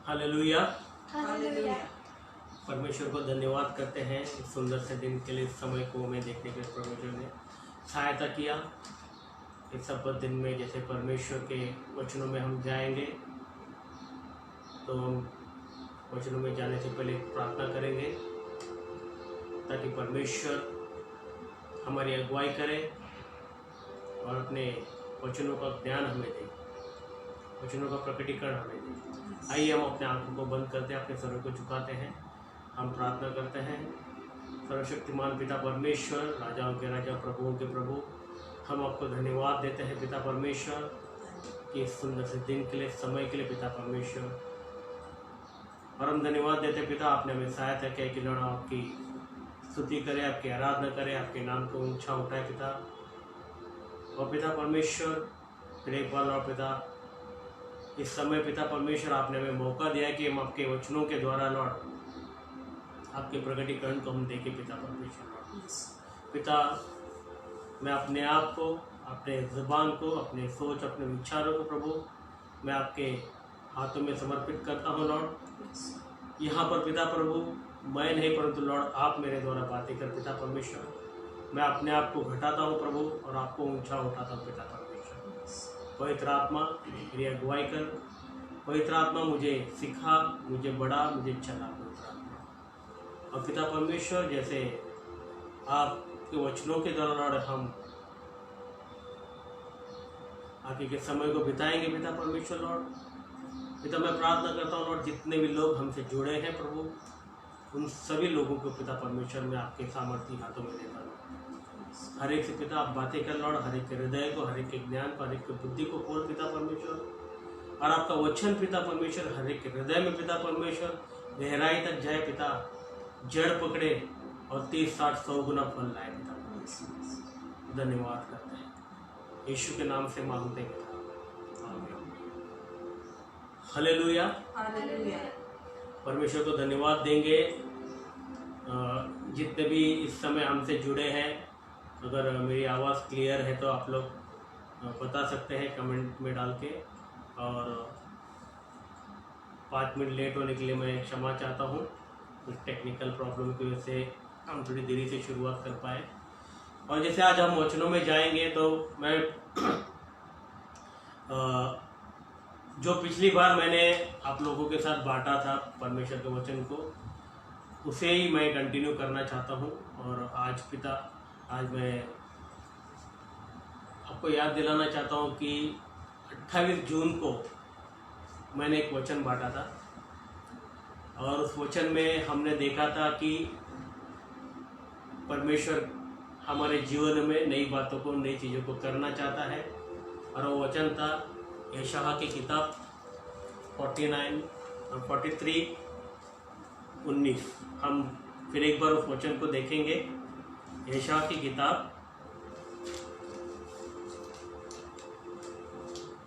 Hallelujah. Hallelujah. परमेश्वर को धन्यवाद करते हैं इस सुंदर से दिन के लिए, इस समय को हमें देखने के लिए परमेश्वर ने सहायता किया। इस शपथ दिन में जैसे परमेश्वर के वचनों में हम जाएंगे, तो हम वचनों में जाने से पहले प्रार्थना करेंगे ताकि परमेश्वर हमारी अगुवाई करे और अपने वचनों का ज्ञान हमें दे, वचनों का प्रकटीकरण हमें दे। आइए हम अपने आंखों को बंद करते हैं, अपने सरों को झुकाते हैं, हम प्रार्थना करते हैं। सर्वशक्तिमान पिता परमेश्वर, राजाओं के राजा, प्रभुओं के प्रभु, हम आपको धन्यवाद देते हैं पिता परमेश्वर कि इस सुंदर से दिन के लिए, समय के लिए पिता परमेश्वर। और हम धन्यवाद देते हैं पिता, आपने हमें सहायता किया कि लौड़ा आपकी स्तुति करे, आपकी आराधना करे, आपके नाम को ऊंचा उठाए पिता। और पिता परमेश्वर फिर एक बार और पिता इस समय पिता परमेश्वर आपने हमें मौका दिया कि हम आपके वचनों के द्वारा लौट आपके प्रकटीकरण को हम देखें पिता परमेश्वर। पिता मैं अपने आप को, अपने ज़ुबान को, अपने सोच, अपने विचारों को प्रभु मैं आपके हाथों में समर्पित करता हूँ लॉर्ड। यहाँ पर पिता प्रभु मैं नहीं परंतु लॉर्ड आप मेरे द्वारा बातें कर पिता परमेश्वर। मैं अपने आप को घटाता हूँ प्रभु और आपको ऊंचा उठाता हूँ पिता परमेश्वर। पवित्र आत्मा मेरी अगुवाई कर, पवित्र आत्मा मुझे सिखा, मुझे बढ़ा, मुझे चला पवित्र आत्मा। और पिता परमेश्वर जैसे आपके वचनों के दौरान हम आगे के समय को बिताएंगे पिता परमेश्वर लॉर्ड। पिता मैं प्रार्थना करता हूँ लॉर्ड, जितने भी लोग हमसे जुड़े हैं प्रभु, उन सभी लोगों को पिता परमेश्वर मैं आपके सामर्थ्य हाथों में देता हूँ। हर एक से पिता आप बातें कर लॉर्ड, हर एक के हृदय को, हर एक के ज्ञान को, हर एक के बुद्धि को खोल पिता परमेश्वर। और आपका वचन पिता परमेश्वर हर एक के हृदय में पिता परमेश्वर गहराई तक जाए पिता, जड़ पकड़े और 30, 60, 100 गुना फल लाए पिता परमेश्वर। धन्यवाद करते हैं, यीशु के नाम से मांगते हैं पिता, आमीन। हालेलुया। हालेलुया। परमेश्वर को धन्यवाद देंगे। जितने भी इस समय हमसे जुड़े हैं, अगर मेरी आवाज़ क्लियर है तो आप लोग बता सकते हैं कमेंट में डाल के। और 5 मिनट लेट होने के लिए मैं क्षमा चाहता हूँ, कुछ टेक्निकल प्रॉब्लम की वजह से हम थोड़ी देरी से शुरुआत कर पाए। और जैसे आज हम वचनों में जाएंगे तो मैं जो पिछली बार मैंने आप लोगों के साथ बांटा था परमेश्वर के वचन को, उसे ही मैं कंटिन्यू करना चाहता हूँ। और आज मैं आपको याद दिलाना चाहता हूँ कि 28 जून को मैंने एक वचन बांटा था और उस वचन में हमने देखा था कि परमेश्वर हमारे जीवन में नई बातों को, नई चीज़ों को करना चाहता है। और वो वचन था यशायाह की किताब 49 और 43:19। हम फिर एक बार उस वचन को देखेंगे। यशायाह की किताब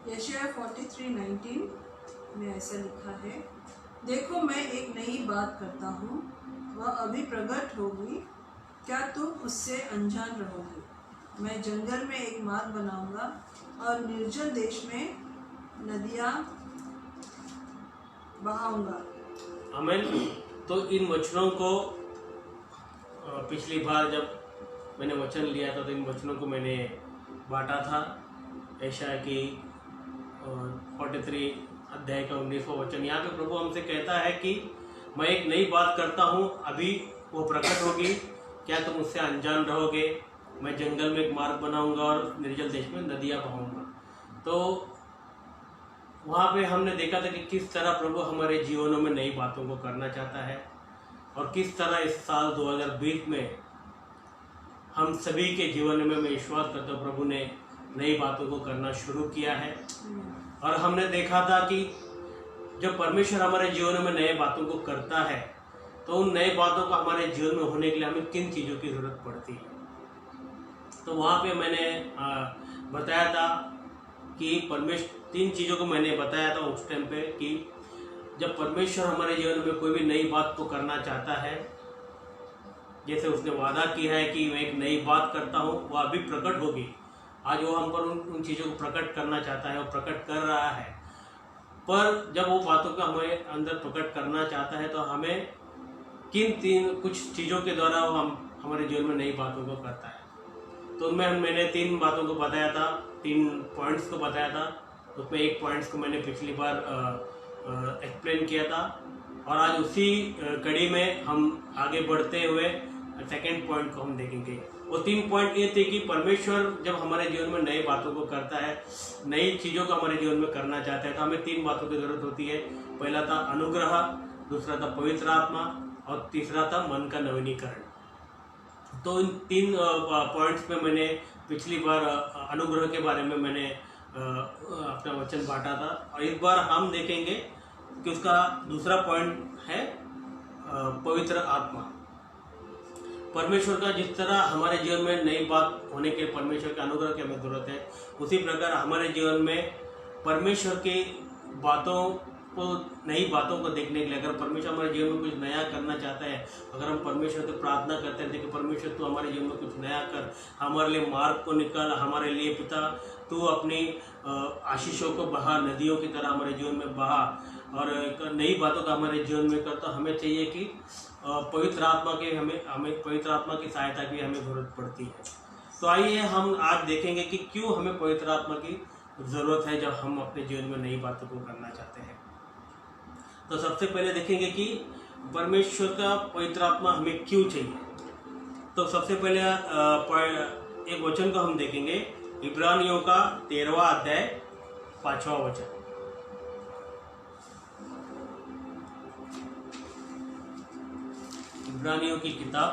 यशायाह 43:19 में ऐसा लिखा है, देखो मैं एक नई बात करता हूँ, वह अभी प्रकट होगी, क्या तुम उससे अनजान रहोगे? मैं जंगल में एक मार्ग बनाऊंगा और निर्जल देश में नदियाँ बहाऊंगा। आमीन। तो इन वचनों को पिछली बार जब मैंने वचन लिया था तो इन वचनों को मैंने बांटा था। यशायाह की 43 अध्याय का 19वां वचन, यहाँ पे प्रभु हमसे कहता है कि मैं एक नई बात करता हूँ, अभी वो प्रकट होगी, क्या तुम उससे अनजान रहोगे? मैं जंगल में एक मार्ग बनाऊंगा और निर्जल देश में नदियाँ बहाऊंगा। तो वहाँ पे हमने देखा था कि किस तरह प्रभु हमारे जीवनों में नई बातों को करना चाहता है और किस तरह इस साल 2020 में हम सभी के जीवन में, मैं विश्वास करता हूँ, प्रभु ने नई बातों को करना शुरू किया है। और हमने देखा था कि जब परमेश्वर हमारे जीवन में नए बातों को करता है तो उन नए बातों को हमारे जीवन में होने के लिए हमें किन चीज़ों की ज़रूरत पड़ती है। तो वहाँ पे मैंने बताया था कि 3 चीज़ों को मैंने बताया था उस टाइम पे कि जब परमेश्वर हमारे जीवन में कोई भी नई बात को करना चाहता है, जैसे उसने वादा किया है कि मैं एक नई बात करता हूँ, वह अभी प्रकट होगी। आज वो हम पर उन चीज़ों को प्रकट करना चाहता है, वो प्रकट कर रहा है। पर जब वो बातों का हमें अंदर प्रकट करना चाहता है तो हमें कुछ चीज़ों के द्वारा वो हमारे जीवन में नई बातों को करता है। तो उनमें मैंने 3 बातों को बताया था, 3 पॉइंट्स को बताया था। उसमें एक पॉइंट्स को मैंने पिछली बार एक्सप्लेन किया था और आज उसी कड़ी में हम आगे बढ़ते हुए सेकेंड पॉइंट को हम देखेंगे। वो 3 पॉइंट ये थे कि परमेश्वर जब हमारे जीवन में नई बातों को करता है, नई चीज़ों को हमारे जीवन में करना चाहता है तो हमें 3 बातों की ज़रूरत होती है। पहला था अनुग्रह, दूसरा था पवित्र आत्मा और तीसरा था मन का नवीनीकरण। तो इन 3 पॉइंट्स में मैंने पिछली बार अनुग्रह के बारे में मैंने अपना वचन बांटा था और इस बार हम देखेंगे कि उसका दूसरा पॉइंट है पवित्र आत्मा। परमेश्वर का जिस तरह हमारे जीवन में नई बात होने के परमेश्वर के अनुग्रह की हमें जरूरत है, उसी प्रकार हमारे जीवन में परमेश्वर की बातों को, नई बातों को देखने के लिए अगर परमेश्वर हमारे जीवन में कुछ नया करना चाहता है, अगर हम परमेश्वर से प्रार्थना करते हैं कि परमेश्वर तू हमारे जीवन में कुछ नया कर, हमारे लिए मार्ग को निकाल, हमारे लिए पिता तू अपनी आशीषों को बहा, नदियों की तरह हमारे जीवन में बहा और नई बातों का हमारे जीवन में कर, तो हमें चाहिए कि पवित्र आत्मा के हमें पवित्र आत्मा की सहायता की हमें जरूरत पड़ती है। तो आइए हम आज देखेंगे कि क्यों हमें पवित्र आत्मा की ज़रूरत है जब हम अपने जीवन में नई बातों को करना चाहते हैं। तो सबसे पहले देखेंगे कि परमेश्वर का पवित्र आत्मा हमें क्यों चाहिए। तो सबसे पहले एक वचन को हम देखेंगे, इब्रानियों का 13वां अध्याय 5वां वचन। इब्रानियों की किताब,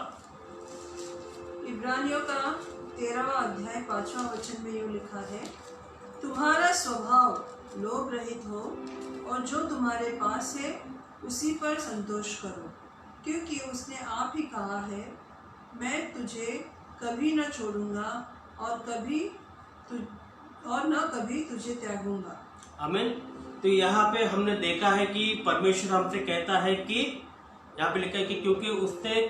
इब्रानियों का 13वां अध्याय 5वां वचन में यूँ लिखा है, तुम्हारा स्वभाव लोभ रहित हो और जो तुम्हारे पास है उसी पर संतोष करो, क्योंकि उसने आप ही कहा है, मैं तुझे कभी न छोड़ूंगा और न कभी तुझे त्यागूंगा। आमीन। तो यहाँ पे हमने देखा है कि परमेश्वर हमसे कहता है कि यहाँ पे लिखा है कि क्योंकि उसने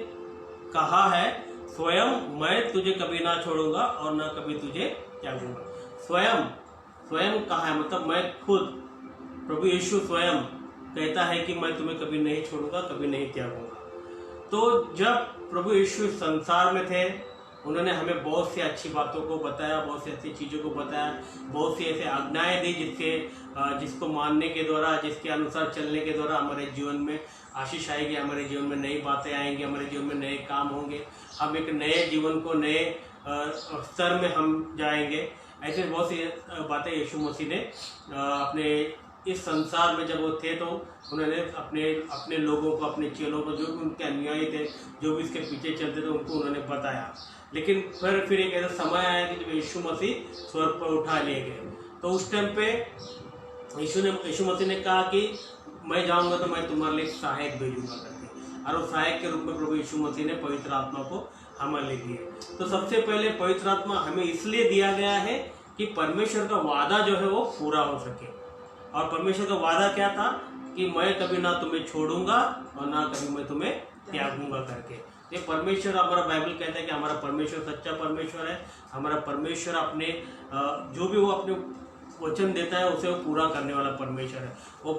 कहा है स्वयं मैं तुझे कभी ना छोड़ूंगा और ना कभी तुझे त्यागूंगा। स्वयं कहा है, मतलब मैं खुद, प्रभु यीशु स्वयं कहता है कि मैं तुम्हें कभी नहीं छोड़ूंगा, कभी नहीं त्यागूंगा। तो जब प्रभु यीशु संसार में थे, उन्होंने हमें बहुत सी अच्छी बातों को बताया, बहुत सी अच्छी चीज़ों को बताया, बहुत सी ऐसे आज्ञाएं दी जिसको मानने के द्वारा, जिसके अनुसार चलने के द्वारा हमारे जीवन में आशीष आएगी, हमारे जीवन में नई बातें आएंगी, हमारे जीवन में नए काम होंगे, हम एक नए जीवन को नए स्तर में हम जाएंगे। ऐसे बहुत सी बातें यीशु मसीह ने अपने इस संसार में जब वो थे तो उन्होंने अपने लोगों को, अपने चेलों को, जो भी उनके अनुयायी थे, जो भी इसके पीछे चलते थे, उनको उन्होंने बताया। लेकिन फिर एक ऐसा समय आया कि जब यीशु मसीह स्वर्ग पर उठा लिए गए, तो उस टाइम पे यीशु मसीह ने कहा कि मैं जाऊंगा तो मैं तुम्हारे लिए सहायक भेजूंगा करके, और उस सहायक के रूप में प्रभु यीशु मसीह ने पवित्र आत्मा को हमारे लिए दिए। तो सबसे पहले पवित्र आत्मा हमें इसलिए दिया गया है कि परमेश्वर का वादा जो है वो पूरा हो सके। और परमेश्वर का वादा क्या था कि मैं कभी ना तुम्हें छोड़ूंगा और ना कभी मैं तुम्हें त्यागूंगा करके। ये परमेश्वर, हमारा बाइबल कहता है कि हमारा परमेश्वर सच्चा परमेश्वर है। हमारा परमेश्वर अपने जो भी वो अपने वचन देता है उसे वो पूरा करने वाला परमेश्वर है। वो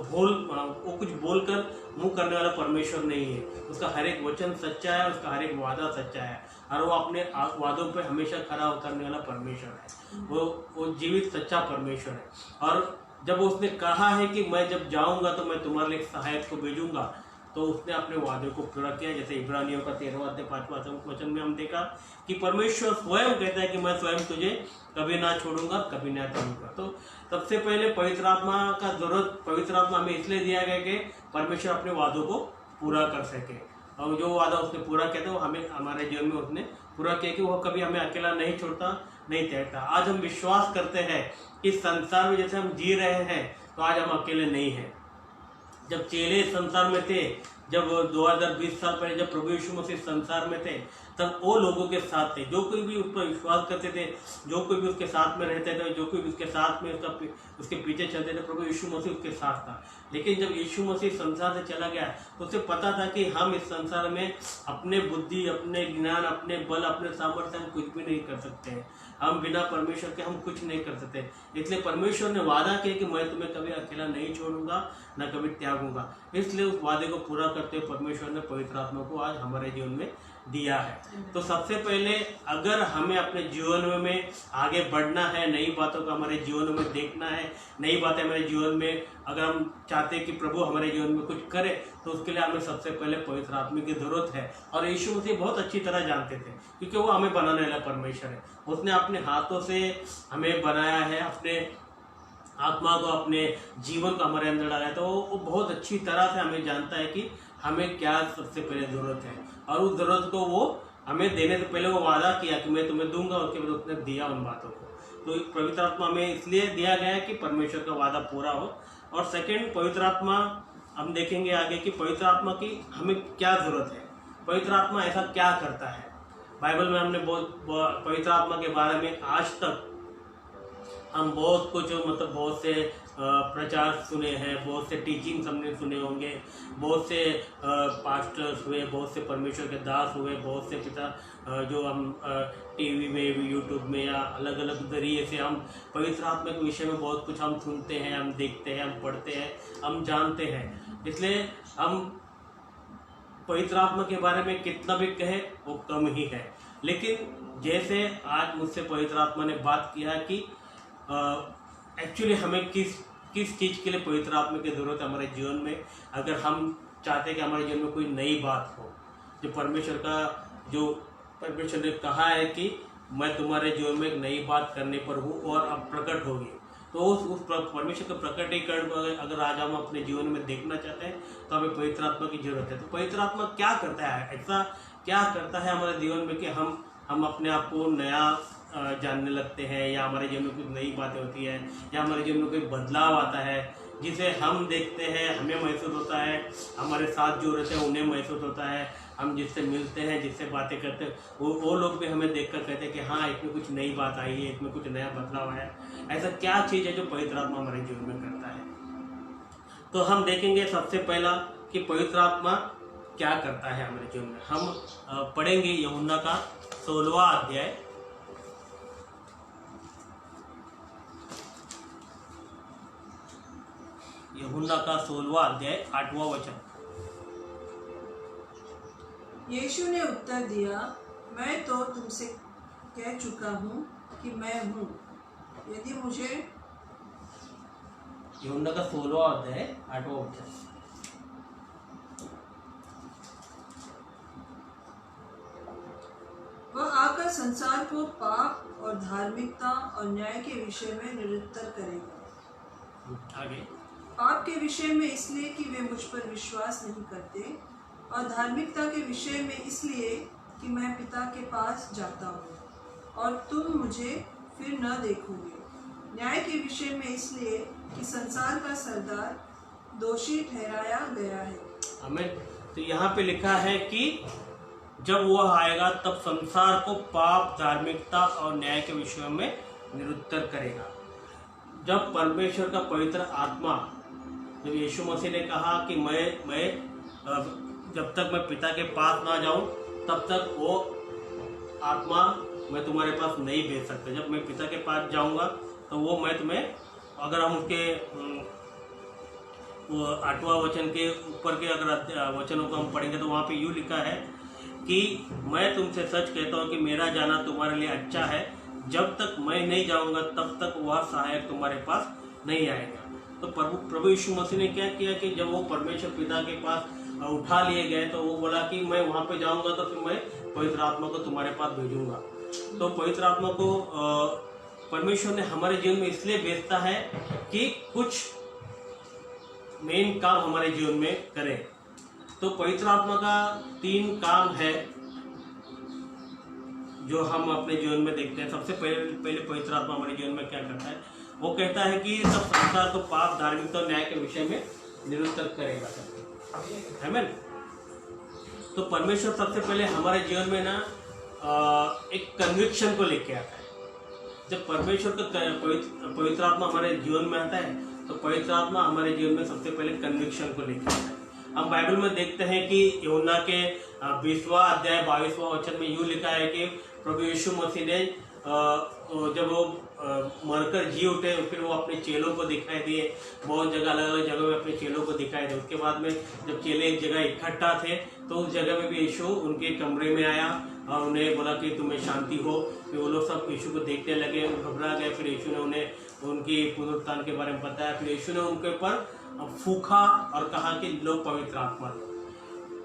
कुछ बोलकर मुंह करने वाला परमेश्वर नहीं है। उसका हर एक वचन सच्चा है, उसका हर एक वादा सच्चा है, और वो अपने वादों पे हमेशा खरा उतरने वाला परमेश्वर है। वो जीवित सच्चा परमेश्वर है। और जब उसने कहा है कि मैं जब जाऊंगा तो मैं तुम्हारे लिए सहायक को भेजूंगा, तो उसने अपने वादे को पूरा किया। जैसे इब्रानियों का 13वां अध्याय 5वां वचन में हम देखा कि परमेश्वर स्वयं कहता है कि मैं स्वयं तुझे कभी ना छोड़ूंगा, कभी ना त्यागूंगा। तो सबसे पहले पवित्र आत्मा का जरूरत, पवित्र आत्मा हमें इसलिए दिया गया कि परमेश्वर अपने वादों को पूरा कर सके, और जो वादा उसने पूरा किया था वो हमें हमारे जीवन में उसने पूरा किया कि वो कभी हमें अकेला नहीं छोड़ता, नहीं त्यागता। आज हम विश्वास करते हैं कि संसार में जैसे हम जी रहे हैं तो आज हम अकेले नहीं हैं। जब चेले संसार में थे जब 2020 साल पहले जब प्रभु यीशु मसीह संसार में थे, तब वो लोगों के साथ थे, जो कोई भी उस पर विश्वास करते थे, जो कोई भी उसके साथ में रहते थे, जो कोई भी उसके साथ में उसके पीछे चलते थे, प्रभु यीशु मसीह उसके साथ था। लेकिन जब यीशु मसीह संसार से चला गया तो उसे पता था कि हम इस संसार में अपने बुद्धि, अपने ज्ञान, अपने बल, अपने सामर्थ्य हम कुछ भी नहीं कर सकते हैं। हम बिना परमेश्वर के हम कुछ नहीं कर सकते। इसलिए परमेश्वर ने वादा किया कि मैं तुम्हें कभी अकेला नहीं छोड़ूंगा, न कभी त्यागूंगा। इसलिए उस वादे को पूरा करते हुए परमेश्वर ने पवित्र आत्मा को आज हमारे जीवन में दिया है। तो सबसे पहले अगर हमें अपने जीवन में आगे बढ़ना है, नई बातों को हमारे जीवन में देखना है, नई बातें हमारे जीवन में अगर हम चाहते हैं कि प्रभु हमारे जीवन में कुछ करे, तो उसके लिए हमें सबसे पहले पवित्र आत्मा की जरूरत है। और यीशु मसीह बहुत अच्छी तरह जानते थे, क्योंकि वो हमें बनाने वाला परमेश्वर है। उसने अपने हाथों से हमें बनाया है, अपने आत्मा को, अपने जीवन को हमारे अंदर डाला है। तो वो बहुत अच्छी तरह से हमें जानता है कि हमें क्या सबसे पहले ज़रूरत है, और उस ज़रूरत को वो हमें देने से पहले वो वादा किया कि मैं तुम्हें दूंगा, उसके बाद उसने दिया उन बातों को। तो पवित्र आत्मा हमें इसलिए दिया गया है कि परमेश्वर का वादा पूरा हो। और सेकंड, पवित्र आत्मा हम देखेंगे आगे कि पवित्र आत्मा की हमें क्या ज़रूरत है, पवित्र आत्मा ऐसा क्या करता है। बाइबल में हमने बहुत पवित्र आत्मा के बारे में आज तक हम बहुत कुछ बहुत से प्रचार सुने हैं, बहुत से टीचिंग्स हमने सुने होंगे, बहुत से पास्टर्स हुए, बहुत से परमेश्वर के दास हुए, बहुत से पिता जो हम टीवी में, यूट्यूब में या अलग अलग जरिए से हम पवित्र आत्मा के विषय में बहुत कुछ हम सुनते हैं, हम देखते हैं, हम पढ़ते हैं, हम जानते हैं। इसलिए हम पवित्र आत्मा के बारे में कितना भी कहे वो कम ही है। लेकिन जैसे आज मुझसे पवित्र आत्मा ने बात किया कि एक्चुअली हमें किस चीज़ के लिए पवित्र आत्मा की ज़रूरत है हमारे जीवन में। अगर हम चाहते हैं कि हमारे जीवन में कोई नई बात हो, जो परमेश्वर ने कहा है कि मैं तुम्हारे जीवन में एक नई बात करने पर हूँ और अब प्रकट होगी, तो उस परमेश्वर के प्रकटीकरण को अगर आज हम अपने जीवन में देखना चाहते हैं तो हमें पवित्र आत्मा की जरूरत है। तो पवित्र आत्मा क्या करता है, ऐसा क्या करता है हमारे जीवन में कि हम अपने आप को नया जानने लगते हैं, या हमारे जीवन में कुछ नई बातें होती है, या हमारे जीवन में कोई बदलाव आता है जिसे हम देखते हैं, हमें महसूस होता है, हमारे साथ जो रहते हैं उन्हें महसूस होता है, हम जिससे मिलते हैं, जिससे बातें करते हैं, वो लोग भी हमें देखकर कहते हैं कि हाँ, इसमें कुछ नई बात आई है, इसमें कुछ नया बदलाव आया है। ऐसा क्या चीज़ है जो पवित्र आत्मा हमारे जीवन में करता है। तो हम देखेंगे सबसे पहला कि पवित्र आत्मा क्या करता है हमारे जीवन में। हम पढ़ेंगे यूहन्ना का 16वां अध्याय, यूहन्ना का 16वां अध्याय 8वां वचन। यीशु ने उत्तर दिया, मैं तो तुमसे कह चुका हूँ कि मैं हूँ। यदि मुझे, यूहन्ना का 16वां अध्याय 8वां वचन। वह आकर संसार को पाप और धार्मिकता और न्याय के विषय में निरुत्तर करेगा। आगे, पाप के विषय में इसलिए कि वे मुझ पर विश्वास नहीं करते, और धार्मिकता के विषय में इसलिए कि मैं पिता के पास जाता हूँ और तुम मुझे फिर न देखोगे। न्याय के विषय में इसलिए कि संसार का सरदार दोषी ठहराया गया है। हमें तो यहाँ पे लिखा है कि जब वह आएगा तब संसार को पाप, धार्मिकता और न्याय के विषय में निरुत्तर करेगा। जब परमेश्वर का पवित्र आत्मा, जब यीशु मसीह ने कहा कि मैं जब तक मैं पिता के पास ना जाऊं तब तक वो आत्मा मैं तुम्हारे पास नहीं भेज सकता। जब मैं पिता के पास जाऊंगा तो वो मैं तुम्हें, अगर हम उसके 8वां वचन के ऊपर के अगर वचनों को हम पढ़ेंगे तो वहाँ पे यूँ लिखा है कि मैं तुमसे सच कहता हूँ कि मेरा जाना तुम्हारे लिए अच्छा है। जब तक मैं नहीं जाऊँगा तब तक वह सहायक तुम्हारे पास नहीं आएगा। तो प्रभु यीशु मसीह ने क्या किया कि जब वो परमेश्वर पिता के पास उठा लिए गए तो वो बोला कि मैं वहाँ पे जाऊँगा तो फिर मैं पवित्र आत्मा को तुम्हारे पास भेजूँगा। तो पवित्र आत्मा को परमेश्वर ने हमारे जीवन में इसलिए भेजता है कि कुछ मेन काम हमारे जीवन में करें। तो पवित्र आत्मा का 3 काम है जो हम अपने जीवन में देखते हैं। सबसे पहले पवित्र आत्मा हमारे जीवन में क्या करता है, वो कहता है कि सब संसार को पाप, धार्मिकता और न्याय के विषय में निरुत्तर करेगा। आमीन। तो परमेश्वर सबसे पहले हमारे जीवन में ना एक कन्विक्शन को लेके आता है। जब परमेश्वर का पवित्र आत्मा हमारे जीवन में आता है तो पवित्र आत्मा हमारे जीवन में सबसे पहले कन्विक्शन को लेके आता है। हम बाइबल में देखते हैं कि यूहन्ना के 20वां अध्याय 22वां वचन में यूँ लिखा है कि प्रभु यीशु मसीह ने जब वो मरकर जी उठे फिर वो अपने चेलों को दिखाई दिए, बहुत जगह अलग अलग जगह में अपने चेलों को दिखाई दिए। उसके बाद में जब चेले एक जगह इकट्ठा थे तो उस जगह में भी यीशु उनके कमरे में आया और उन्हें बोला कि तुम्हें शांति हो। फिर वो लोग सब यीशु को देखने लगे, घबरा गए। फिर यीशु ने उन्हें उनकी पुनरुत्थान के बारे में बताया। फिर यीशु ने उनके ऊपर फूंका और कहा कि लोग पवित्र आत्मा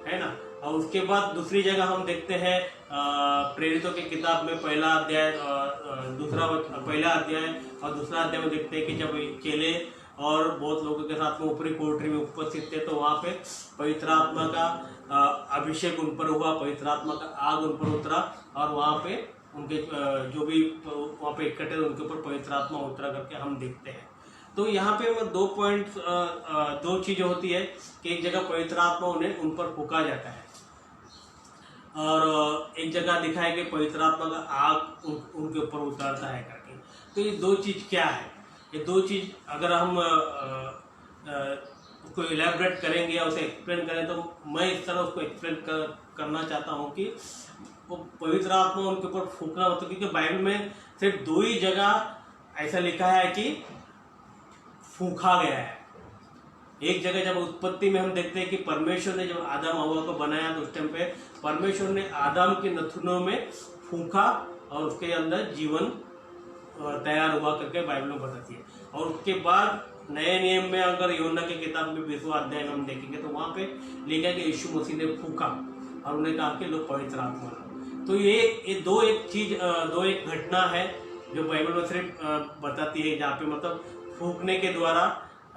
है ना। और उसके बाद दूसरी जगह हम देखते हैं प्रेरितों की किताब में पहला अध्याय और दूसरा अध्याय में देखते हैं कि जब चेले और बहुत लोगों के साथ में ऊपरी कोठरी में उपस्थित थे तो वहाँ पे पवित्र आत्मा का अभिषेक उन पर हुआ, पवित्र आत्मा का आग उन पर उतरा और वहाँ पे उनके जो भी वहाँ पे इकट्ठे उनके ऊपर पवित्र आत्मा उतरा करके हम देखते हैं। तो यहाँ पे दो चीज़ें होती है कि एक जगह पवित्र आत्मा उन पर फूंका जाता है और एक जगह दिखा है कि पवित्र आत्मा का आग उनके ऊपर उतरता है करके। तो ये दो चीज़ क्या है? ये दो चीज़ अगर हम उसको इलेबरेट करेंगे या उसे एक्सप्लेन करें तो मैं इस तरह उसको एक्सप्लेन करना चाहता हूँ कि वो पवित्र आत्मा उनके ऊपर फूंकना होता है, क्योंकि बाइबल में सिर्फ दो ही जगह ऐसा लिखा है कि फूंका गया है। एक जगह जब उत्पत्ति में हम देखते हैं कि परमेश्वर ने जब आदम हव्वा को बनाया तो उस टाइम पे परमेश्वर ने आदम के नथुनों में फूंका और उसके अंदर जीवन तैयार हुआ करके बाइबल में बताती है। और उसके बाद नए नियम में अगर यूहन्ना की किताब में 20वां अध्याय में हम देखेंगे तो वहाँ पे लिखा है कि यीशु मसीह ने फूंका और उन्हें कहा कि लोग पवित्र आत्मा लो। तो ये दो एक घटना है जो बाइबल में सिर्फ बताती है, जहाँ पे मतलब फूंकने के द्वारा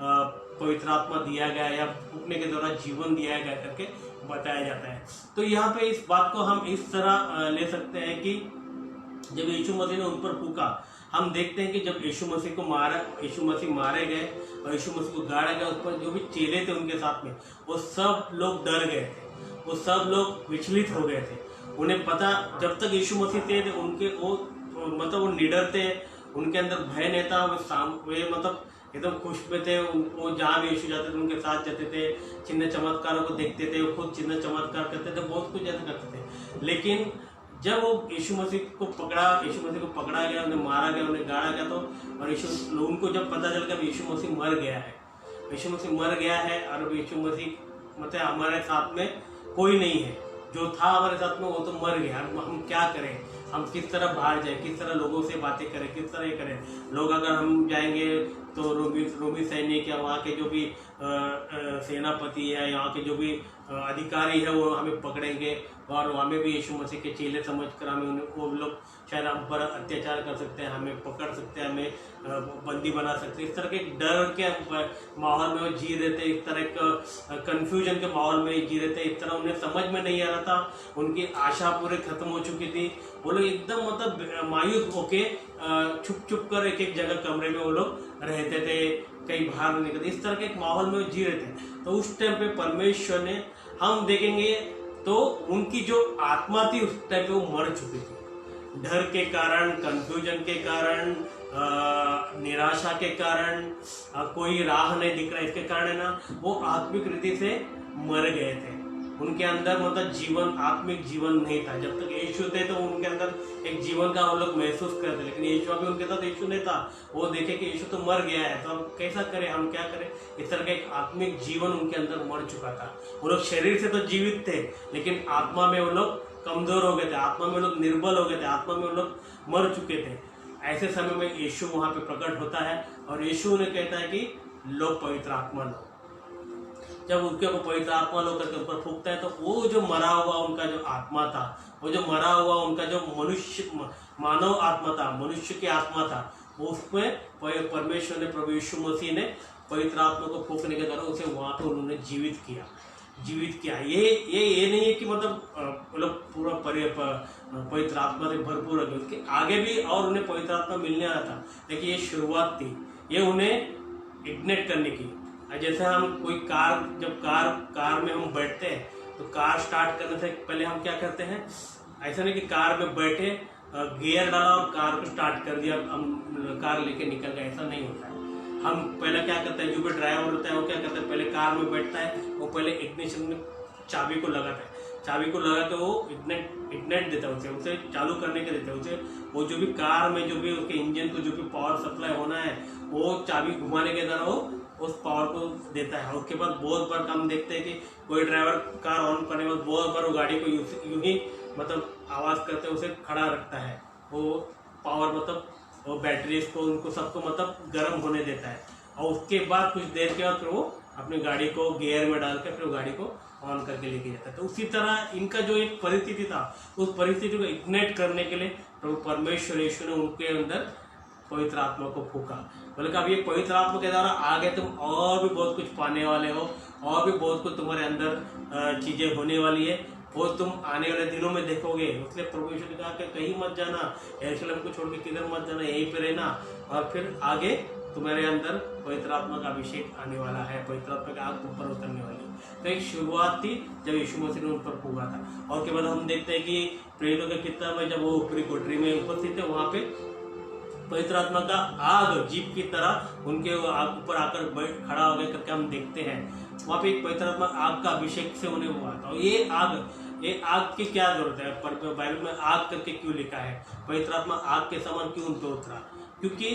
पवित्र आत्मा दिया गया या फूंकने के द्वारा जीवन दिया गया करके बताया जाता है। तो यहाँ पे इस बात को हम इस तरह ले सकते हैं कि जब यीशु मसीह ने उन पर फूंका, हम देखते हैं कि जब यीशु मसीह मारे गए और यीशु मसीह को गाड़ा गया, उस पर जो भी चेले थे उनके साथ में वो सब लोग डर गए थे, वो सब लोग विचलित हो गए थे। उन्हें पता जब तक यीशु मसीह थे उनके वो निडर थे, उनके अंदर भय नहीं था। वे मतलब एकदम खुश में थे। वो जहाँ भी यीशु जाते थे उनके साथ जाते थे, चिन्ह चमत्कारों को देखते थे, वो खुद चिन्ह चमत्कार करते थे, बहुत कुछ ऐसा करते थे। लेकिन जब वो यीशु मसीह को पकड़ा गया, उन्हें मारा गया, उन्हें गाड़ा गया तो और उनको जब पता चल गया यीशु मसीह मर गया है और यीशु मसीह मतलब हमारे साथ में कोई नहीं है, जो था हमारे साथ में वो तो मर गया। हम क्या करें, हम किस तरह बाहर जाएं, किस तरह लोगों से बातें करें, किस तरह ये करें। लोग अगर हम जाएंगे तो रोमी सैनिक या वहाँ के जो भी सेनापति है, यहाँ के जो भी अधिकारी है वो हमें पकड़ेंगे और हमें भी यीशु मसीह के चेले समझकर वो लोग शायद हम पर अत्याचार कर सकते हैं, हमें पकड़ सकते हैं, हमें बंदी बना सकते हैं। इस तरह के डर के माहौल में वो जी रहे थे, इस तरह का कन्फ्यूजन के माहौल में जी रहे थे। इस तरह उन्हें समझ में नहीं आ रहा था, उनकी आशा पूरी खत्म हो चुकी थी। वो लोग एकदम मतलब मायूस होके छुप कर एक जगह कमरे में वो लोग रहते थे, कहीं बाहर नहीं निकलते। इस तरह के एक माहौल में वो जी रहे थे। तो उस टाइम पे परमेश्वर ने, हम देखेंगे तो उनकी जो आत्मा थी उस टाइम पे वो मर चुकी थी। डर के कारण, कंफ्यूजन के कारण, निराशा के कारण, कोई राह नहीं दिख रहा, इसके कारण है ना वो आत्मिक रीति से मर गए थे। उनके अंदर मतलब जीवन, आत्मिक जीवन नहीं था। जब तक यीशु थे तो उनके अंदर एक जीवन का वो लोग महसूस करते, लेकिन यीशु अभी उनके साथ यीशु नहीं था। वो देखे कि यीशु तो मर गया है, तो हम कैसा करें, हम क्या करें। इस तरह का एक आत्मिक जीवन उनके अंदर मर चुका था। वो लोग शरीर से तो जीवित थे लेकिन आत्मा में वो लोग कमजोर हो गए थे, आत्मा में वो लोग निर्बल हो गए थे, आत्मा में वो लोग मर चुके थे। ऐसे समय में यीशु वहाँ पे प्रकट होता है और यीशु उन्हें कहता है कि लोग पवित्र आत्मा लो। जब उनके ऊपर पवित्र आत्मा लो करके ऊपर फूंकता है तो वो जो मरा हुआ उनका जो आत्मा था, वो जो मरा हुआ उनका जो मानव आत्मा था, मनुष्य की आत्मा था, उसमें परमेश्वर ने, प्रभु यीशु मसीह ने पवित्र आत्मा को फूंकने के द्वारा उसे वहाँ पे उन्होंने जीवित किया। ये नहीं है कि मतलब लोग पूरा पवित्र आत्मा से भरपूर हो गए, उसके आगे भी और उन्हें पवित्र आत्मा मिलने आया था। लेकिन ये शुरुआत थी, ये उन्हें इग्नेट करने की। जैसे हम कोई कार में हम बैठते हैं तो कार स्टार्ट करने से पहले हम क्या करते हैं, ऐसा नहीं कि कार में बैठे गियर डाला और कार को स्टार्ट कर दिया, हम कार लेके निकल गए, ऐसा नहीं होता है। हम पहले क्या करते हैं, जो भी ड्राइवर होता है वो क्या करता है, पहले कार में बैठता है, वो पहले इग्निशन में चाबी को लगाता है, चाबी को लगा के वो इग्नेट देता है, उसे चालू करने के देता है उसे, वो जो भी कार में जो भी उसके इंजन को जो भी पावर सप्लाई होना है वो चाबी घुमाने के द्वारा वो उस पावर को देता है। और उसके बाद बहुत बार हम देखते हैं कि कोई ड्राइवर कार ऑन करने के बाद बहुत बार वो गाड़ी को यूं ही मतलब आवाज़ करते उसे खड़ा रखता है, वो पावर मतलब वो बैटरीज को उनको सबको मतलब गर्म होने देता है, और उसके बाद कुछ देर के बाद फिर वो अपनी गाड़ी को गियर में डाल के फिर गाड़ी को ऑन करके लेके जाता है। तो उसी तरह इनका जो एक परिस्थिति था, उस परिस्थिति को इग्नेट करने के लिए प्रभु परमेश्वर यीशु ने उनके अंदर पवित्र आत्मा को फूका। बल्कि अब ये पवित्र आत्मा के द्वारा आगे तुम और भी बहुत कुछ पाने वाले हो, और भी बहुत कुछ तुम्हारे अंदर चीजें होने वाली है, वो तुम आने वाले दिनों में देखोगे। इसलिए प्रभु यीशु ने कहा कि कहीं मत जाना, यरूशलेम को छोड़ के किधर मत जाना, यहीं पे रहना, और फिर आगे तुम्हारे अंदर पवित्र आत्मा का अभिषेक आने वाला है, पवित्र आत्मा का आग ऊपर उतरने वाली है। तो एक शुरुआत थी जब यीशु मसीह ने उन पर फूका था। और के बाद हम देखते हैं कि प्रेरितों के किताब में जब वो ऊपरी कोठरी में उपस्थित थे, वहां पे पवित्र आत्मा का आग जीप की तरह उनके आग ऊपर आकर खड़ा हो गया करके हम देखते हैं। वहां पे एक पवित्र आत्मा आग का अभिषेक से उन्हें हुआ था। और ये आग की क्या जरूरत है, पर बाइबल में आग करके क्यों लिखा है, पवित्र आत्मा आग के समान क्यों उन पर उतरा? क्योंकि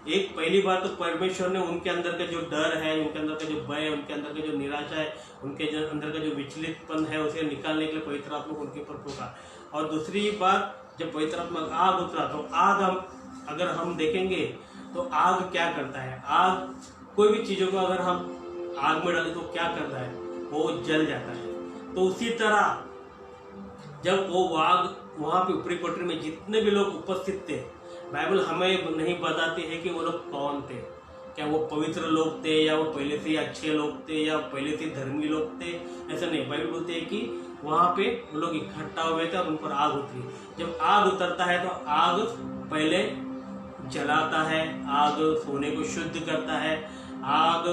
एक पहली बार तो परमेश्वर ने उनके अंदर का जो डर है, उनके अंदर का जो भय है, उनके अंदर का जो निराशा है, उनके अंदर का जो विचलितपन है, उसे निकालने के लिए पवित्र आत्मा को उनके ऊपर फूका। और दूसरी बात, जब पवित्र आत्मा आग उतरा तो आग अगर हम देखेंगे तो आग क्या करता है, आग कोई भी चीजों को अगर हम आग में डालें तो क्या करता है, वो जल जाता है। तो उसी तरह जब वो आग वहां पे ऊपरी कोठरी में जितने भी लोग उपस्थित थे, बाइबल हमें नहीं बताती है कि वो लोग कौन थे, क्या वो पवित्र लोग थे, या वो पहले से ही अच्छे लोग थे, या पहले से धर्मी लोग थे, ऐसा नहीं। बाइबल बोलते हैं कि वहां पे वो लोग इकट्ठा हुए थे और उन पर आग उतरी। जब आग उतरता है तो आग पहले जलाता है, आग सोने को शुद्ध करता है, आग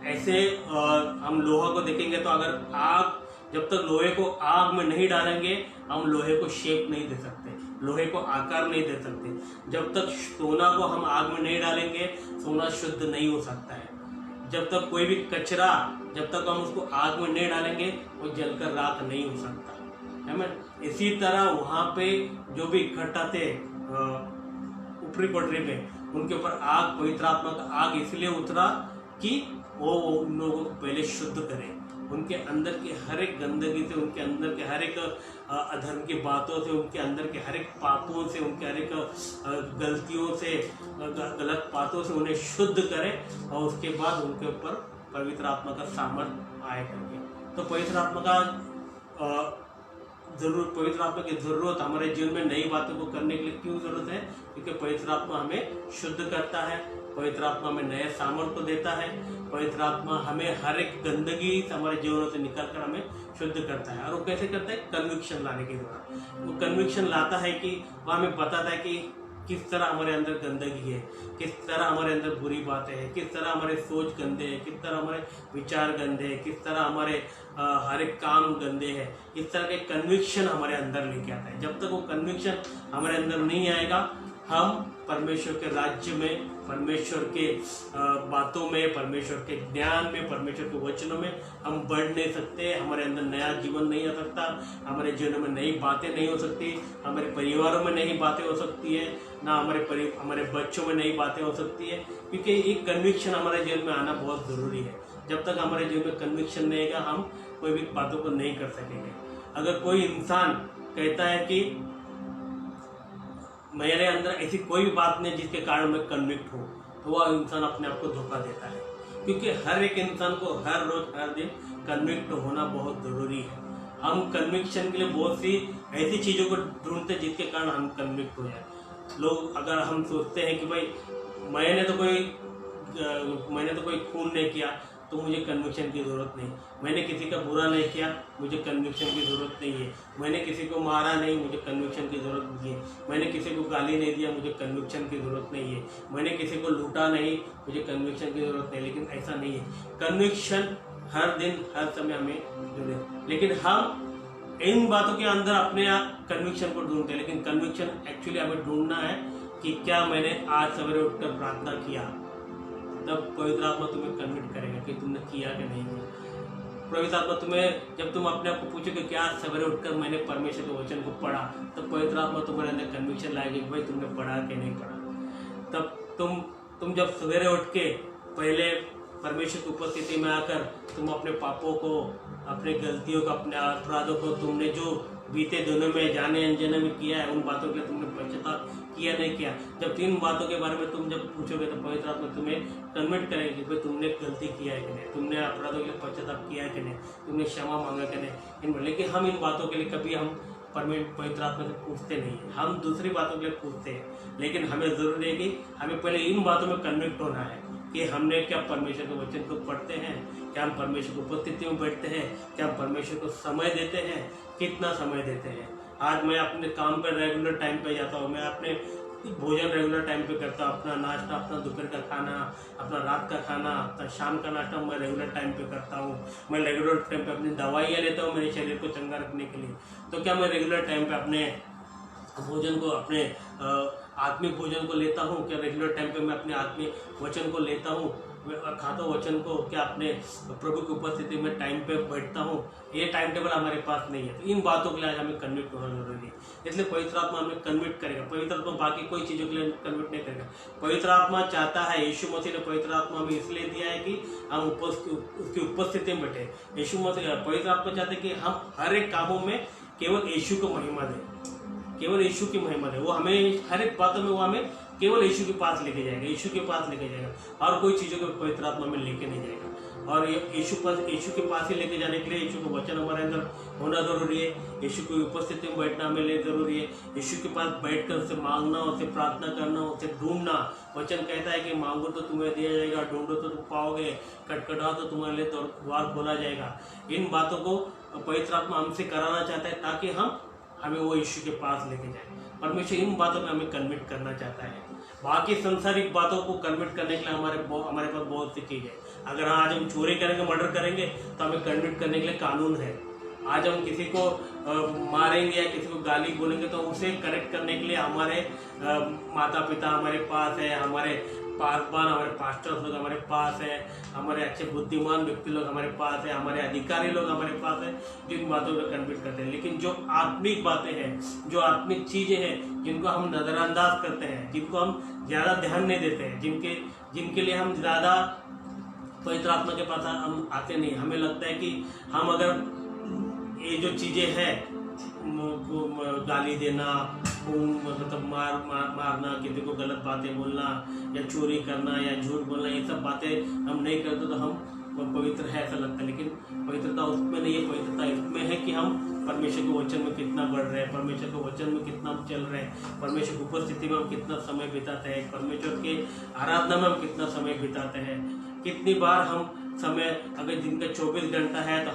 ऐसे हम लोहा को देखेंगे तो अगर आग, जब तक लोहे को आग में नहीं डालेंगे हम लोहे को शेप नहीं दे सकते, लोहे को आकार नहीं दे सकते। जब तक सोना को हम आग में नहीं डालेंगे सोना शुद्ध नहीं हो सकता है। जब तक कोई भी कचरा, जब तक हम उसको आग में नहीं डालेंगे वो जलकर राख नहीं हो सकता है। मैं इसी तरह वहां पे जो भी इकट्ठा थे ऊपरी कोठरी में, उनके ऊपर आग, पवित्र आत्मा का आग इसलिए उतरा कि वो उन लोगों को पहले शुद्ध करे, उनके अंदर की हर एक गंदगी से, उनके अंदर के हर एक अधर्म की बातों से, उनके अंदर के हर एक पापों से, उनके हर एक गलतियों से, गलत बातों से उन्हें शुद्ध करे, और उसके बाद उनके ऊपर पवित्र आत्मा का सामर्थ आए करके। तो पवित्र आत्मा का पवित्र आत्मा की जरूरत हमारे जीवन में नई बातों को करने के लिए क्यों जरूरत है? क्योंकि पवित्र आत्मा हमें शुद्ध करता है, पवित्र आत्मा हमें नए सामर्थ को देता है, पवित्र आत्मा हमें हर एक गंदगी हमारे जीवनों से निकाल कर हमें शुद्ध करता है। और वो कैसे करता है? कन्विक्शन लाने के द्वारा। वो कन्विक्शन लाता है कि वो हमें बताता है कि किस तरह हमारे अंदर गंदगी है, किस तरह हमारे अंदर बुरी बातें हैं, किस तरह हमारे सोच गंदे हैं, किस तरह हमारे विचार गंदे हैं, किस तरह हमारे हर एक काम गंदे हैं। इस तरह के कन्विक्शन हमारे अंदर लेके आता है। जब तक वो कन्विक्शन हमारे अंदर नहीं आएगा हम परमेश्वर के राज्य में, परमेश्वर के बातों में, परमेश्वर के ज्ञान में, परमेश्वर के वचनों में हम बढ़ नहीं सकते। हमारे अंदर नया जीवन नहीं आ सकता, हमारे जीवन में नई बातें नहीं हो सकती, हमारे परिवारों में नई बातें हो सकती है, ना हमारे बच्चों में नई बातें हो सकती है। क्योंकि एक कन्विक्शन हमारे जीवन में आना बहुत ज़रूरी है। जब तक हमारे जीवन में कन्विक्शन नहीं आएगा हम कोई भी बातों को नहीं कर सकेंगे। अगर कोई इंसान कहता है कि मेरे अंदर ऐसी कोई भी बात नहीं जिसके कारण मैं कन्विक्ट हूँ, तो वह इंसान अपने आप को धोखा देता है। क्योंकि हर एक इंसान को हर रोज हर दिन कन्विक्ट होना बहुत ज़रूरी है। हम कन्विक्शन के लिए बहुत सी ऐसी चीज़ों को ढूंढते जिसके कारण हम कन्विक्ट हो जाए। लोग अगर हम सोचते हैं कि भाई मैंने तो कोई खून नहीं किया तो मुझे कन्विक्शन की ज़रूरत नहीं, मैंने किसी का बुरा नहीं किया मुझे कन्विक्शन की ज़रूरत नहीं है, मैंने किसी को मारा नहीं मुझे कन्विक्शन की ज़रूरत नहीं है, मैंने किसी को गाली नहीं दिया मुझे कन्विक्शन की ज़रूरत नहीं है, मैंने किसी को लूटा नहीं मुझे कन्विक्शन की ज़रूरत नहीं। लेकिन ऐसा नहीं है। कन्विक्शन हर दिन हर समय हमें जुड़े, लेकिन हम इन बातों के अंदर अपने कन्विक्शन को ढूंढते हैं। लेकिन कन्विक्शन एक्चुअली हमें ढूंढना है कि क्या मैंने आज सवेरे उठकर प्रार्थना किया, तब पवित्र आत्मा तुम्हें कन्विक्ट करेगा कि तुमने किया कि नहीं किया। पवित्र आत्मा तुम्हें, जब तुम अपने आप को पूछोगे क्या आज सवेरे उठकर मैंने परमेश्वर के वचन को पढ़ा, तब पवित्र आत्मा तुम्हारे अंदर कन्विक्शन लाएगी कि भाई तुमने पढ़ा कि नहीं पढ़ा। तब तुम जब सवेरे उठ के पहले परमेश्वर की उपस्थिति में आकर तुम अपने पापों को, अपने गलतियों को, अपने अपराधों को, तुमने जो बीते दिनों में जाने अनजाने में किया है, उन बातों के लिए तुमने पश्चाताप किया नहीं किया, जब तीन बातों के बारे में तुम जब पूछोगे तो पवित्र आत्मा तुम्हें कन्विक्ट करेगी कि भाई तुमने गलती किया है कि नहीं, तुमने अपराधों के लिए पश्चाताप किया है कि नहीं, तुमने क्षमा मांगा कि नहीं। लेकिन हम इन बातों के लिए कभी हम पवित्र आत्मा से पूछते नहीं है, हम दूसरी बातों के लिए पूछते हैं। लेकिन हमें जरूरी है कि हमें पहले इन बातों में कन्विक्ट होना है कि हमने क्या परमेश्वर के वचन को पढ़ते हैं, क्या हम परमेश्वर की उपस्थिति में बैठते हैं, क्या हम परमेश्वर को समय देते हैं, कितना समय देते हैं। आज मैं अपने काम पर रेगुलर टाइम पे जाता हूँ, मैं अपने भोजन रेगुलर टाइम पे करता हूँ, अपना नाश्ता, अपना दोपहर का खाना, अपना रात का खाना, अपना शाम का नाश्ता मैं रेगुलर टाइम पे करता हूँ। मैं रेगुलर टाइम पे अपनी दवाइयाँ लेता हूँ मेरे शरीर को चंगा रखने के लिए। तो क्या मैं रेगुलर टाइम पे अपने भोजन को, अपने आत्मिक भोजन को लेता हूँ? क्या रेगुलर टाइम पे मैं अपने आत्मिक वचन को लेता हूँ, खाता हूँ वचन को? क्या अपने प्रभु की उपस्थिति में टाइम पे बैठता हूँ? ये टाइम टेबल हमारे पास नहीं है। तो इन बातों के लिए आज हमें कन्विक्ट होना जरूरी है। इसलिए पवित्र आत्मा हमें कन्विक्ट करेगा। पवित्र आत्मा बाकी कोई चीज़ों के लिए कन्विक्ट नहीं करेगा। पवित्र आत्मा चाहता है, यीशु मसीह ने पवित्र आत्मा हमें इसलिए दिया है कि हम उसकी उपस्थिति में बैठे। यीशु मसीह, पवित्र आत्मा चाहते हैं कि हम हर एक कामों में केवल यीशु को महिमा दें, केवल यीशु की महिमा है। वो हमें हर एक बातों में वो हमें केवल यीशु के पास लेके जाएगा, यीशु के पास लेके जाएगा, और कोई चीज़ों को पवित्र आत्मा में लेके नहीं जाएगा। और यीशु के पास ही लेके जाने के लिए यीशु का वचन हमारे अंदर होना जरूरी है। यीशु की उपस्थिति में बैठना हमें लिए जरूरी है। यीशु के पास बैठकर उससे मांगना, उससे प्रार्थना करना, उससे ढूंढना। वचन कहता है कि मांगो तो तुम्हें दिया जाएगा, ढूंढो तो तुम पाओगे, खटखटाओ तो तुम्हारे लिए द्वार खोला जाएगा। इन बातों को पवित्र आत्मा हमसे कराना चाहता है ताकि हमें वो यीशु के पास लेके जाए। परमेश्वर इन बातों में हमें कन्विक्ट करना चाहता है। बाकी संसारिक बातों को कन्विक्ट करने के लिए हमारे पास बहुत सी चीज़ है। अगर आज हम चोरी करेंगे, मर्डर करेंगे, तो हमें कन्विक्ट करने के लिए कानून है। आज हम किसी को मारेंगे या किसी को गाली बोलेंगे, तो उसे करेक्ट करने के लिए हमारे माता पिता हमारे पास है, हमारे पासवान, हमारे पास्टर्स लोग हमारे पास है, हमारे अच्छे बुद्धिमान व्यक्ति लोग हमारे पास है, हमारे अधिकारी लोग हमारे पास है, जो इन बातों को कन्विक्ट करते हैं। लेकिन जो आत्मिक बातें हैं, जो आत्मिक चीज़ें हैं, जिनको हम नज़रअंदाज करते हैं, जिनको हम ज़्यादा ध्यान नहीं देते हैं, जिनके लिए हम ज़्यादा पवित्र आत्मा के पास हम आते नहीं। हमें लगता है कि हम अगर ये जो चीज़ें हैं, गाली देना, मतलब मारना, किसी को गलत बातें बोलना, या चोरी करना, या झूठ बोलना, ये सब बातें हम नहीं करते तो हम पवित्र है ऐसा लगता है। लेकिन पवित्रता उसमें नहीं है। पवित्रता इसमें है कि हम परमेश्वर के वचन में कितना बढ़ रहे हैं, परमेश्वर के वचन में कितना हम चल रहे हैं, परमेश्वर की उपस्थिति में हम कितना समय बिताते हैं, परमेश्वर के आराधना में हम कितना समय बिताते हैं। कितनी बार हम समय, अगर दिन का 24 घंटा है तो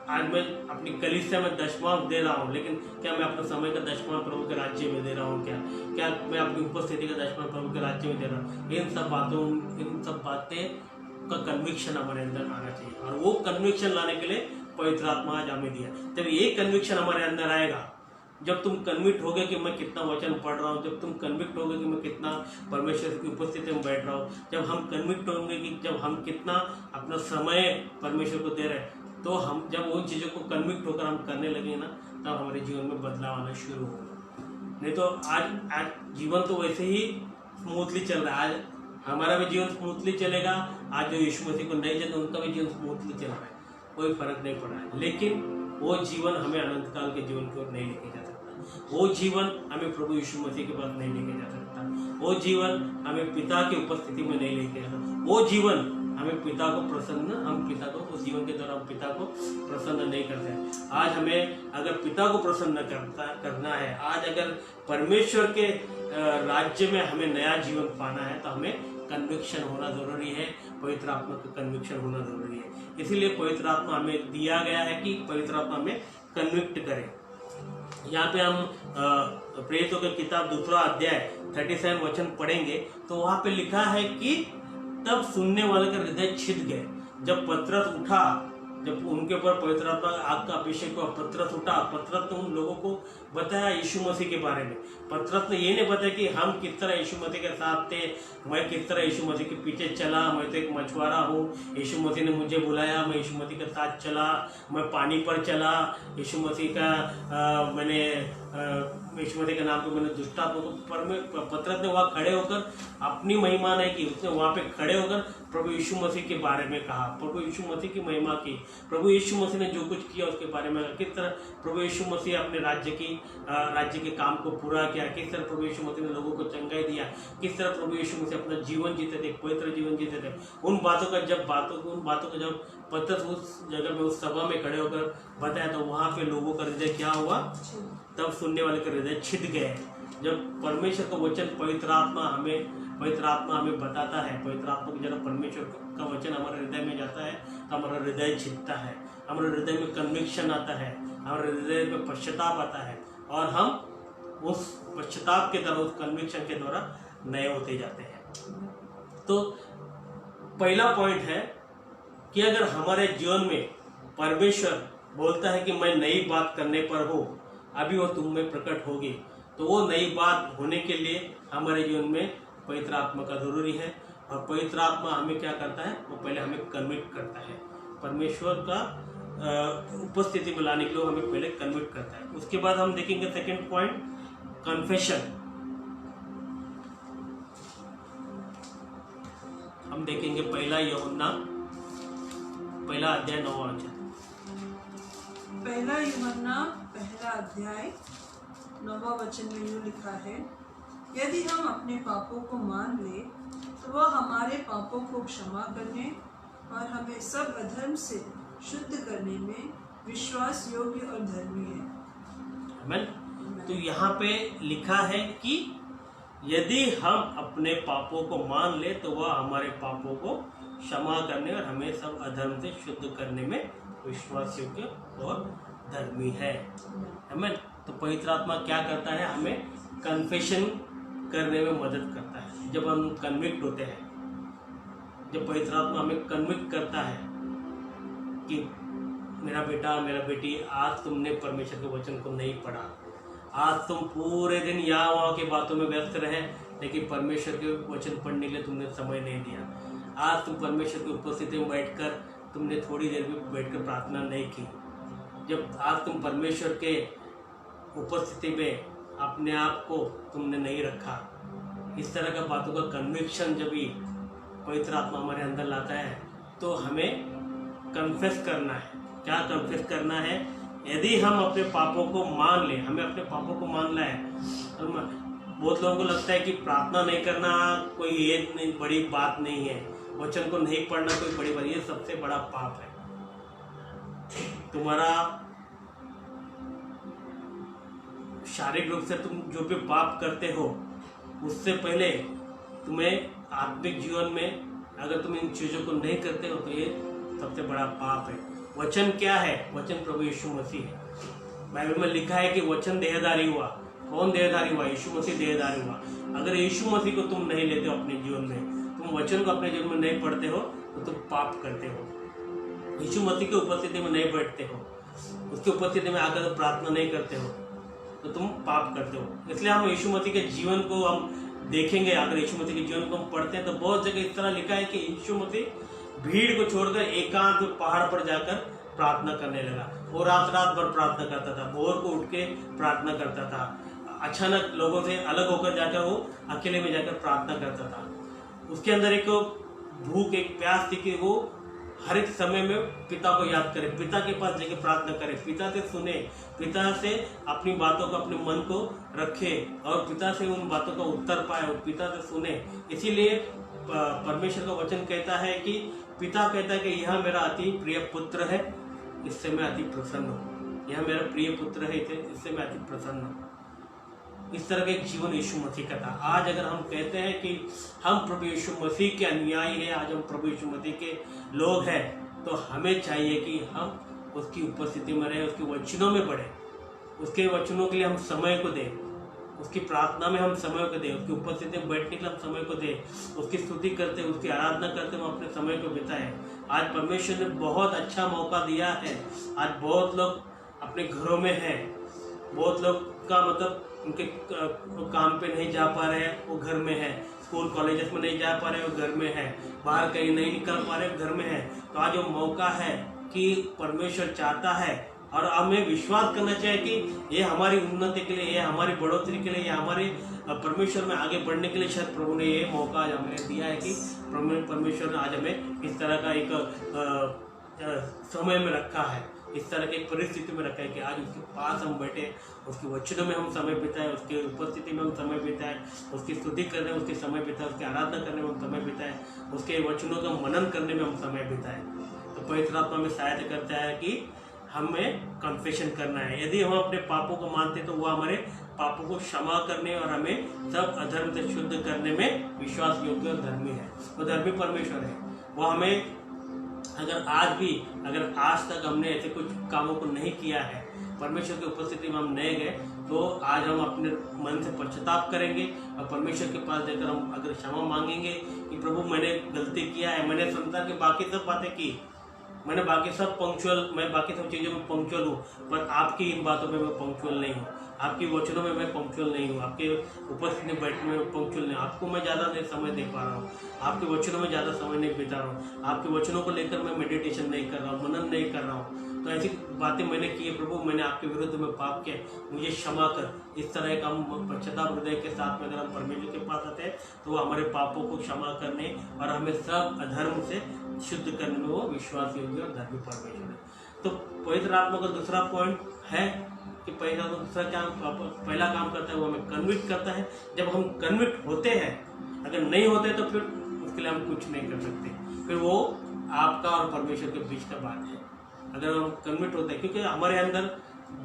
आज मैं अपनी कलीसिया में दशमांश दे रहा हूँ, लेकिन क्या मैं अपने समय का दशमांश प्रभु के राज्य में दे रहा हूँ? क्या मैं अपनी उपस्थिति का दशमांश प्रभु के राज्य में दे रहा हूँ? इन सब बातें का कन्विक्शन हमारे अंदर आना चाहिए। और वो कन्विक्शन लाने के लिए पवित्र आत्मा आज हमें दिया। जब ये कन्विक्शन हमारे अंदर आएगा, जब तुम कन्विक्ट होगे कि मैं कितना वचन पढ़ रहा हूँ, जब तुम कन्विक्ट होगे कि मैं कितना परमेश्वर की उपस्थिति में बैठ रहा हूँ, जब हम कन्विक्ट होंगे कि जब हम कितना अपना समय परमेश्वर को दे रहे हैं, तो हम जब उन चीज़ों को कन्विक्ट होकर हम करने लगेंगे ना, तब हमारे जीवन में बदलाव आना शुरू होगा। नहीं तो आज जीवन तो वैसे ही स्मूथली चल रहा है। आज हमारा भी जीवन स्मूथली चलेगा, आज जो यीशु मसीह को नहीं जानते उनका भी जीवन स्मूथली चल रहा है, कोई फर्क नहीं पड़ा है। लेकिन वो जीवन हमें अनंत काल के जीवन की ओर नहीं लेके जा सकता। वो जीवन हमें प्रभु यीशु मसीह के पास नहीं लेके जा सकता। वो जीवन हमें पिता की उपस्थिति में नहीं लेके जा सकता। वो जीवन हमें पिता को उस जीवन के द्वारा हम पिता को प्रसन्न नहीं करते हैं। आज हमें अगर पिता को प्रसन्न करना है, आज अगर परमेश्वर के राज्य में हमें नया जीवन पाना है, तो हमें कन्विक्शन होना जरूरी है, पवित्र आत्मा का कन्विक्शन होना जरूरी है। इसीलिए पवित्र आत्मा हमें दिया गया है कि पवित्र आत्मा हमें कन्विक्ट करे। यहाँ पे हम प्रेरितों की किताब 2 अध्याय 37 वचन पढ़ेंगे, तो वहाँ पे लिखा है कि तब सुनने वाले का हृदय छिद गए जब पतरस उठा, जब उनके ऊपर पवित्र आत्मा आग का अभिषेक हुआ, पतरस उठा, पतरस ने उन लोगों को बताया यीशु मसीह के बारे में। पतरस ने ये नहीं बताया कि हम किस तरह यीशु मसीह के साथ थे, मैं किस तरह यीशु मसीह के पीछे चला, मैं तो एक मछुआरा हूँ, यीशु मसीह ने मुझे बुलाया, मैं यीशु मसीह के साथ चला, मैं पानी पर चला, यीशु मसीह का मैंने यीशु मसीह के नाम पे मैंने दुष्टात्मा को, पर पतरस ने वहाँ खड़े होकर अपनी महिमा नहीं की, उसने वहाँ पे खड़े होकर प्रभु यीशु मसीह के बारे में कहा, प्रभु यीशु मसीह की महिमा की, प्रभु यीशु मसीह ने जो कुछ किया उसके बारे में, किस तरह प्रभु यीशु मसीह अपने राज्य के काम को पूरा किया, किस तरह प्रभु यीशु मसीह ने लोगों को चंगाई दिया, किस तरह प्रभु यीशु मसीह अपना जीवन जीते थे, पवित्र जीवन जीते थे। उन बातों का जब पतरस उस जगह में उस सभा में खड़े होकर बताया तो वहाँ पे लोगों का हृदय क्या हुआ, तब सुनने वाले का हृदय छिद गए। जब परमेश्वर का वचन पवित्र आत्मा हमें बताता है, पवित्र आत्मा की जगह परमेश्वर का वचन हमारे हृदय में जाता है तो हमारा हृदय छिदता है, हमारे हृदय में कन्विक्शन आता है, हमारे हृदय में पश्चाताप आता है और हम उस पश्चाताप के द्वारा, उस कन्विक्शन के द्वारा नए होते जाते हैं। तो पहला पॉइंट है कि अगर हमारे जीवन में परमेश्वर बोलता है कि मैं नई बात करने पर हो, अभी वो तुम में प्रकट होगी, तो वो नई बात होने के लिए हमारे जीवन में पवित्र आत्मा का जरूरी है। और पवित्र आत्मा हमें क्या करता है, वो पहले हमें कन्विक्ट करता है, परमेश्वर का उपस्थिति में लाने के लिए हमें पहले कन्विक्ट करता है। उसके बाद हम देखेंगे सेकंड पॉइंट, कन्फेशन। हम देखेंगे पहला यूहन्ना पहला अध्याय 9वां वचन। पहला यूहन्ना पहला अध्याय 9वां वचन में यूँ लिखा है, यदि हम अपने पापों को मान ले तो वह हमारे पापों को क्षमा करने और हमें सब अधर्म से शुद्ध करने में विश्वास योग्य और धर्मी है। आमीन। तो यहाँ पे लिखा है कि यदि हम अपने पापों को मान ले तो वह हमारे पापों को क्षमा करने और हमें सब अधर्म से शुद्ध करने में विश्वास योग्य और धर्मी है। आमीन। तो पवित्र आत्मा क्या करता है, हमें कन्फेशन करने में मदद करता है। जब हम कन्विक्ट होते हैं, जब पवित्र आत्मा हमें कन्विक्ट करता है कि मेरा बेटा मेरा बेटी, आज तुमने परमेश्वर के वचन को नहीं पढ़ा, आज तुम पूरे दिन यहाँ वहाँ के बातों में व्यस्त रहे, लेकिन परमेश्वर के वचन पढ़ने के लिए तुमने समय नहीं दिया, आज तुम परमेश्वर की उपस्थिति में बैठकर तुमने थोड़ी देर भी बैठकर प्रार्थना नहीं की, जब आज तुम परमेश्वर के उपस्थिति में अपने आप को तुमने नहीं रखा, इस तरह का बातों का कन्विक्शन जब भी पवित्र आत्मा हमारे अंदर लाता है तो हमें कन्फेस करना है। क्या कन्फेस करना है, यदि हम अपने पापों को मान लें, हमें अपने पापों को मानना है। बहुत लोगों को लगता है कि प्रार्थना नहीं करना कोई ये बड़ी बात नहीं है, वचन को नहीं पढ़ना कोई बड़ी बात, ये सबसे बड़ा पाप है। तुम्हारा शारीरिक रूप से तुम जो भी पाप करते हो, उससे पहले तुम्हें आत्मिक जीवन में अगर तुम इन चीज़ों को नहीं करते हो तो ये सबसे बड़ा पाप है। वचन क्या है, वचन प्रभु यीशु मसीह है। बाइबल में लिखा है कि वचन देहधारी हुआ। कौन देहधारी हुआ, यीशु मसीह देहधारी हुआ। अगर यीशु मसीह को तुम नहीं लेते हो अपने जीवन में, तुम वचन को अपने जीवन में नहीं पढ़ते हो तो तुम पाप करते हो। यीशु मसीह की उपस्थिति में नहीं बैठते हो, उसकी उपस्थिति में आकर प्रार्थना नहीं करते हो तो तुम पाप करते हो। इसलिए हम यीशु मसीह के जीवन को हम देखेंगे, अगर यीशु मसीह के जीवन को हम पढ़ते हैं तो बहुत जगह इस तरह लिखा है कि यीशु मसीह भीड़ को छोड़कर एकांत में पहाड़ पर जाकर प्रार्थना करने लगा। वो रात भर प्रार्थना करता था, भोर को उठ के प्रार्थना करता था, अचानक लोगों से अलग होकर जाकर वो अकेले में जाकर प्रार्थना करता था। उसके अंदर एक भूख, एक प्यास थी कि वो हर एक समय में पिता को याद करे, पिता के पास जाके प्रार्थना करे, पिता से सुने, पिता से अपनी बातों को, अपने मन को रखे और पिता से उन बातों का उत्तर पाए और पिता से सुने। इसीलिए परमेश्वर का वचन कहता है कि पिता कहता है कि यह मेरा अति प्रिय पुत्र है, इससे मैं अति प्रसन्न हूँ। यह मेरा प्रिय पुत्र है, इससे मैं अति प्रसन्न हूँ। इस तरह का एक जीवन यीशु मसीह का था। आज अगर हम कहते हैं कि हम प्रभु यीशु मसीह के अनुयायी हैं, आज हम प्रभु यीशु मसीह के लोग हैं, तो हमें चाहिए कि हम उसकी उपस्थिति में रहें, उसके वचनों में बढ़ें, उसके वचनों के लिए हम समय को दें, उसकी प्रार्थना में हम समय को दें, उसकी उपस्थिति में बैठने के लिए हम समय को दें, उसकी स्तुति करते, उसकी आराधना करते हम अपने समय को बिताएं। आज परमेश्वर ने बहुत अच्छा मौका दिया है। आज बहुत लोग अपने घरों में हैं, बहुत लोग का मतलब उनके काम पे नहीं जा पा रहे हैं, वो घर में है, स्कूल कॉलेजेस में नहीं जा पा रहे, वो घर में है, बाहर कहीं नहीं निकल पा रहे, घर में है। तो आज वो मौका है कि परमेश्वर चाहता है और हमें विश्वास करना चाहिए कि ये हमारी उन्नति के लिए, ये हमारी बढ़ोतरी के लिए, ये हमारे परमेश्वर में आगे बढ़ने के लिए शायद प्रभु ने ये मौका आज हमें दिया है कि परमेश्वर ने आज हमें इस तरह का एक समय में रखा है, इस तरह की परिस्थिति में रखा है कि आज उसके पास हम बैठे, उसके वचनों में हम समय बिताएं, उसकी उपस्थिति में हम समय बिताएं, उसकी स्तुति करने में उसके समय बिताएं, उसकी आराधना करने में हम समय बिताएं, उसके वचनों का मनन करने में हम समय बिताएं। तो पवित्र आत्मा में सहायता करता है कि हमें कन्फेशन करना है। यदि हम अपने पापों को मानते तो वह हमारे पापों को क्षमा करने और हमें सब अधर्म से शुद्ध करने में विश्वास योग्य और धर्मी है। वो धर्मी परमेश्वर है। वो हमें अगर आज तक हमने ऐसे कुछ कामों को नहीं किया है, परमेश्वर की उपस्थिति में हम नहीं गए, तो आज हम अपने मन से पश्चाताप करेंगे और परमेश्वर के पास जाकर हम अगर क्षमा मांगेंगे कि प्रभु मैंने गलती किया है, मैंने संसार की बाकी सब बातें की, मैं बाकी सब चीज़ों में पंक्चुअल हूँ, पर आपकी इन बातों में मैं पंक्चुअल नहीं हूँ, आपकी वचनों में मैं पंक्चुअल नहीं हूँ, आपके उपस्थिति में बैठने में पंक्चुअल नहीं, आपको मैं ज़्यादा नहीं समय दे पा रहा हूँ, आपके वचनों में ज़्यादा समय नहीं बिता रहा हूँ, आपके वचनों को लेकर मैं मेडिटेशन नहीं कर रहा हूँ, मनन नहीं कर रहा हूँ। तो ऐसी बातें मैंने की है प्रभु, मैंने आपके विरुद्ध में पाप किया, मुझे क्षमा कर। इस तरह का हम पश्चाताप हृदय के साथ में अगर हम परमेश्वर के पास आते हैं तो वो हमारे पापों को क्षमा करने और हमें सब अधर्म से शुद्ध करने में वो विश्वास योग्य और धर्मी परमेश्वर है। तो पवित्र आत्मा का दूसरा पॉइंट है कि पहला काम करता है वो हमें कन्विक्ट करता है। जब हम कन्विक्ट होते हैं, अगर नहीं होते तो फिर उसके लिए हम कुछ नहीं कर सकते, फिर वो आपका और परमेश्वर के बीच का बात है। अगर हम कन्विक्ट होते हैं, क्योंकि हमारे अंदर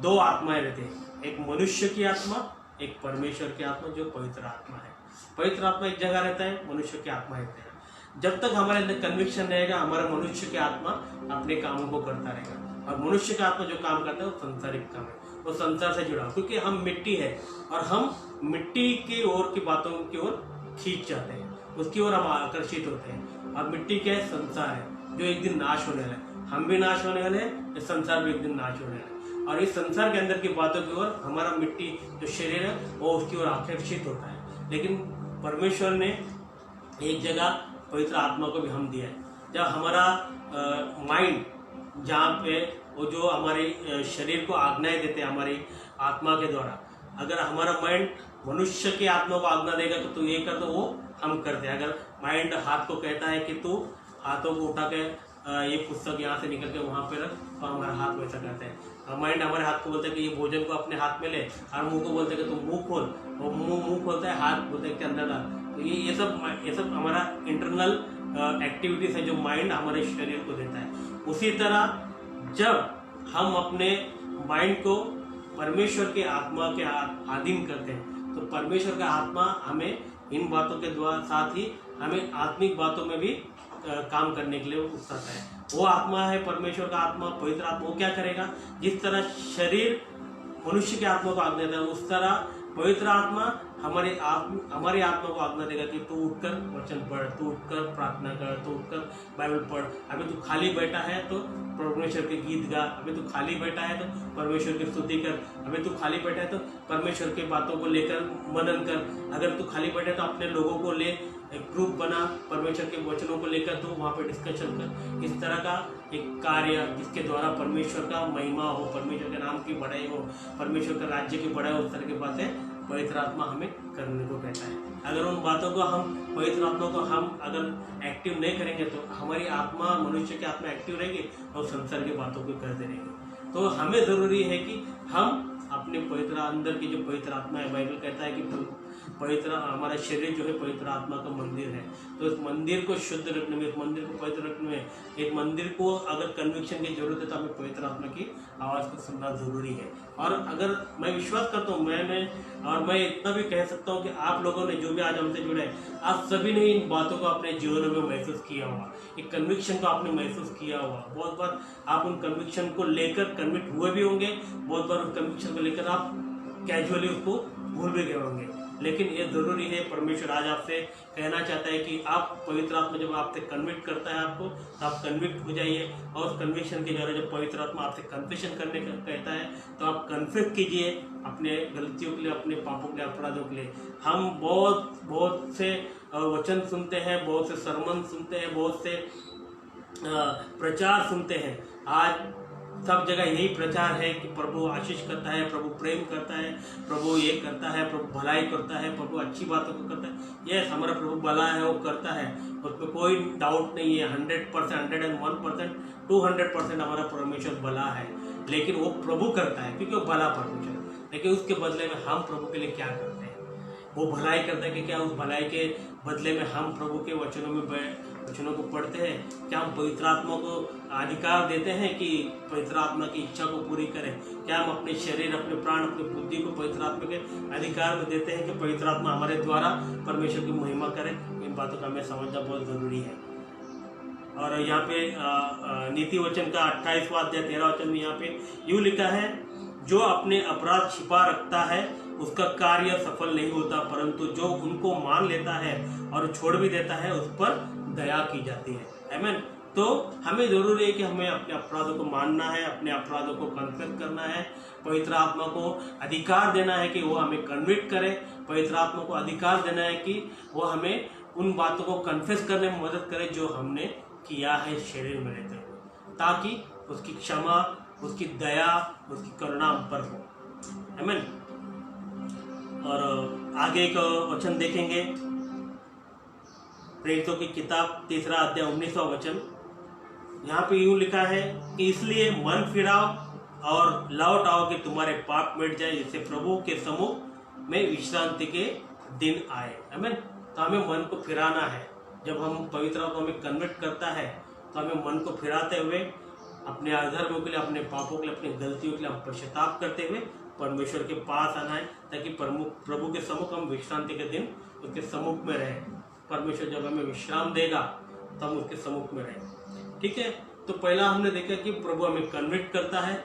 दो आत्माएं रहते हैं, एक मनुष्य की आत्मा, एक परमेश्वर की आत्मा जो पवित्र आत्मा है। पवित्र आत्मा एक जगह रहता है, मनुष्य की आत्मा रहता है। जब तक हमारे अंदर कन्विक्शन रहेगा, हमारा मनुष्य की आत्मा अपने कामों को करता रहेगा, और मनुष्य का आत्मा जो काम करता है वो सांसारिक काम है, वो संसार से जुड़ा, क्योंकि हम मिट्टी है और हम मिट्टी की ओर की बातों की ओर खींच जाते हैं, उसकी ओर हम आकर्षित होते हैं। और मिट्टी क्या है? संसार है जो एक दिन नाश होने वाला है, हम भी नाश होने वाले हैं, इस संसार भी एक दिन नाश होने वाला है। और इस संसार के अंदर की बातों की ओर हमारा मिट्टी जो शरीर है वो उसकी ओर आकर्षित होता है। लेकिन परमेश्वर ने एक जगह पवित्र आत्मा को भी हम दिया है। जब हमारा माइंड, जहाँ पे वो जो हमारे शरीर को आज्ञाएं देते हैं हमारी आत्मा के द्वारा, अगर हमारा माइंड मनुष्य की आत्मा को आज्ञा देगा तो तू ये कर, तो वो हम करते हैं। अगर माइंड हाथ को कहता है कि तू हाथों को उठा के ये पुस्तक यहाँ से निकल के वहाँ पे रख, तो हमारा हाथ वैसा करता है। माइंड हमारे हाथ को बोलता है कि ये भोजन को अपने हाथ में ले, और मुंह को बोलता है कि तू मुंह खोल, और मुंह खोलता है, हाथ बोलता है कि अंदर डाल। तो ये सब हमारा इंटरनल एक्टिविटीज है जो माइंड हमारे शरीर को देता है। उसी तरह जब हम अपने माइंड को परमेश्वर के आत्मा के अधीन करते हैं तो परमेश्वर का आत्मा हमें इन बातों के द्वारा साथ ही हमें आत्मिक बातों में भी काम करने के लिए उकसाता है। वो आत्मा है परमेश्वर का आत्मा, पवित्र आत्मा। वो क्या करेगा? जिस तरह शरीर मनुष्य के आत्मा को आज्ञा देता है, उस तरह पवित्र आत्मा हमारी आत्मा को आज्ञा देगा कि तू उठकर वचन पढ़, तू उठकर प्रार्थना कर, तू उठकर बाइबल पढ़। अभी तू खाली बैठा है तो परमेश्वर के गीत गा, अभी तू खाली बैठा है तो परमेश्वर की स्तुति कर, अभी तू खाली बैठा है तो परमेश्वर की बातों को लेकर मनन कर। अगर तू खाली बैठा है तो अपने लोगों को ले एक ग्रुप बना, परमेश्वर के वचनों को लेकर तो वहाँ पे डिस्कशन कर। इस तरह का एक कार्य जिसके द्वारा परमेश्वर का महिमा हो, परमेश्वर के नाम की बढ़ाई हो, परमेश्वर के राज्य की बढ़ाई हो, उस तरह की बातें पवित्र आत्मा हमें करने को कहता है। अगर उन बातों को हम पवित्र आत्मा को हम अगर एक्टिव नहीं करेंगे तो हमारी आत्मा, मनुष्य की आत्मा एक्टिव रहेगी और संसार की बातों को करते रहेंगे। तो हमें ज़रूरी है कि हम अपने पवित्र अंदर की जो पवित्र आत्मा है, बाइबल कहता है कि पवित्र हमारा शरीर जो है पवित्र आत्मा का मंदिर है। तो इस मंदिर को शुद्ध रखने में, इस मंदिर को पवित्र रखने में, एक मंदिर को अगर कन्विक्शन की जरूरत है तो हमें पवित्र आत्मा की आवाज़ को सुनना जरूरी है। और अगर मैं विश्वास करता हूँ, मैं इतना भी कह सकता हूँ कि आप लोगों ने जो भी आज हमसे जुड़े हैं, आप सभी ने इन बातों को अपने जीवन में महसूस किया होगा, एक कन्विक्शन को आपने महसूस किया होगा। बहुत बार आप उन कन्विक्शन को लेकर कन्विक्ट हुए भी होंगे, बहुत बार उस कन्विक्शन को लेकर आप कैजुअली उसको भूल भी गए होंगे। लेकिन ये ज़रूरी है, परमेश्वर आज आपसे कहना चाहता है कि आप पवित्र आत्मा जब आपसे कन्विक्ट करता है आपको, तो आप कन्विक्ट हो जाइए। और कन्विक्शन के द्वारा जब पवित्र आत्मा आपसे कन्फेशन करने का कहता है, तो आप कन्फेस कीजिए अपने गलतियों के लिए, अपने पापों के लिए, अपराधों के लिए। हम बहुत से वचन सुनते हैं, बहुत से सरमन सुनते हैं, बहुत से प्रचार सुनते हैं। आज सब जगह यही प्रचार है कि प्रभु आशीष करता है, प्रभु प्रेम करता है, प्रभु ये करता है, प्रभु भलाई करता है, प्रभु अच्छी बातों को करता है। यस, हमारा प्रभु भला है, वो करता है, उसमें कोई डाउट नहीं है। 100%, 101%, 200% हमारा परमेश्वर भला है। लेकिन वो प्रभु करता है क्योंकि वो भला परमेश्वर है। लेकिन उसके बदले में हम प्रभु के लिए क्या करते हैं? वो भलाई करता है कि क्या उस भलाई के बदले में हम प्रभु के वचनों को पढ़ते हैं? क्या हम पवित्र आत्मा को अधिकार देते हैं कि पवित्र आत्मा की इच्छा को पूरी करें? क्या हम अपने शरीर, अपने प्राण, अपनी बुद्धि को पवित्र आत्मा के अधिकार में देते हैं कि पवित्र आत्मा हमारे द्वारा परमेश्वर की महिमा करे? इन बातों का हमें समझना बहुत ज़रूरी है। और यहाँ पे नीति वचन का 28वां अध्याय 13 वचन में यहाँ पे यूँ लिखा है, जो अपने अपराध छिपा रखता है उसका कार्य सफल नहीं होता, परंतु जो उनको मान लेता है और छोड़ भी देता है उस पर दया की जाती है। आमीन। तो हमें जरूरी है कि हमें अपने अपराधों को मानना है, अपने अपराधों को कन्फेस करना है, पवित्र आत्मा को अधिकार देना है कि वो हमें कन्विक्ट करे, पवित्र आत्मा को अधिकार देना है कि वो हमें उन बातों को कन्फेस करने में मदद करे जो हमने किया है शरीर में रहते हुए, ताकि उसकी क्षमा, उसकी दया, उसकी करुणा हम पर हो। आमीन। और आगे एक वचन देखेंगे, प्रेरितों की किताब 3 अध्याय 19वां वचन। यहाँ पे यूँ लिखा है कि इसलिए मन फिराओ और लौट आओ कि तुम्हारे पाप मिट जाए, जिससे प्रभु के सम्मुख में विश्रांति के दिन आए। आमीन। तो हमें मन को फिराना है। जब हम पवित्र आत्मा हमें कन्वर्ट करता है तो हमें मन को फिराते हुए अपने अधर्मों के लिए, अपने पापों के लिए, अपनी गलतियों के लिए हम पश्चाताप करते हुए परमेश्वर के पास आना है, ताकि प्रभु के सम्मुख हम विश्रांति के दिन उसके सम्मुख में रहें। परमेश्वर जब हमें विश्राम देगा तो हम उसके सम्मुख में रहें। ठीक है। तो पहला हमने देखा कि प्रभु हमें कन्विक्ट करता है,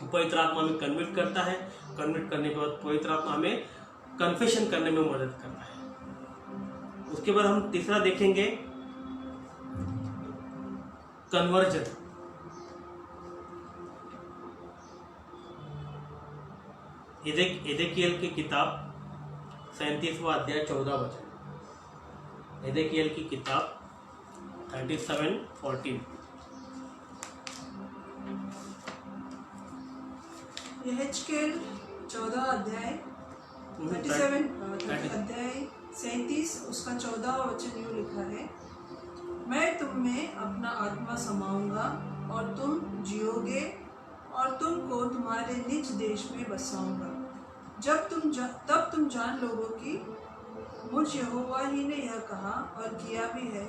पवित्र आत्मा हमें कन्विक्ट करता है। कन्विक्ट करने के बाद पवित्र आत्मा हमें कन्फेशन करने में मदद करता है। उसके बाद हम तीसरा देखेंगे, कन्वर्जन। एजेकियल की किताब 37वां अध्याय 14 वचन। एजेकियल की किताब 37:14। यहेजकेल 14 अध्याय 37 अध्याय 37 उसका 14वां वचन यूँ लिखा है, मैं तुम में अपना आत्मा समाऊंगा और तुम जियोगे और तुमको तुम्हारे निज देश में बसाऊंगा। तब तुम जान लोगो कि मुझ यहोवा ही ने यह कहा और किया भी है,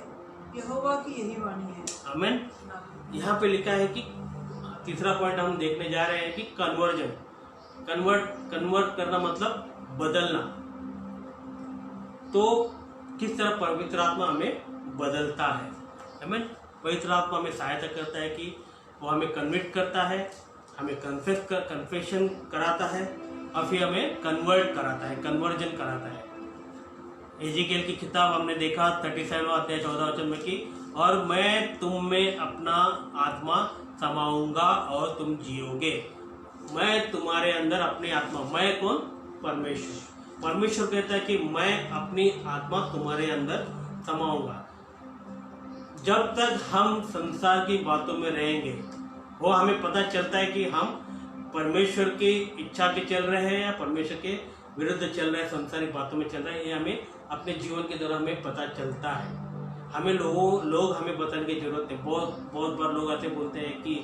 यहोवा की यही वाणी है। आमीन। यहाँ पे लिखा है कि तीसरा पॉइंट हम देखने जा रहे हैं कि कन्वर्जन। कन्वर्ट करना मतलब बदलना। तो किस तरह पवित्र आत्मा हमें बदलता है? आमीन। पवित्र आत्मा हमें सहायता करता है कि वो हमें कन्विक्ट करता है, हमें कन्फेशन कराता है और फिर हमें कन्वर्ट कराता है, कन्वर्जन कराता है। एजेकियल की किताब हमने देखा 37वां अध्याय 14 वचन में कि और मैं तुम में अपना आत्मा समाऊंगा और तुम जियोगे। मैं तुम्हारे अंदर अपनी आत्मा, मैं कौन? परमेश्वर। परमेश्वर कहता है कि मैं अपनी आत्मा तुम्हारे अंदर समाऊंगा। जब तक हम संसार की बातों में रहेंगे, वो हमें पता चलता है कि हम परमेश्वर की इच्छा के चल रहे हैं या परमेश्वर के विरुद्ध चल रहे हैं, संसारिक बातों में चल रहे हैं। ये हमें अपने जीवन के दौरान हमें पता चलता है। हमें लोग हमें बताने की जरूरत है। बहुत बार लोग ऐसे बोलते हैं कि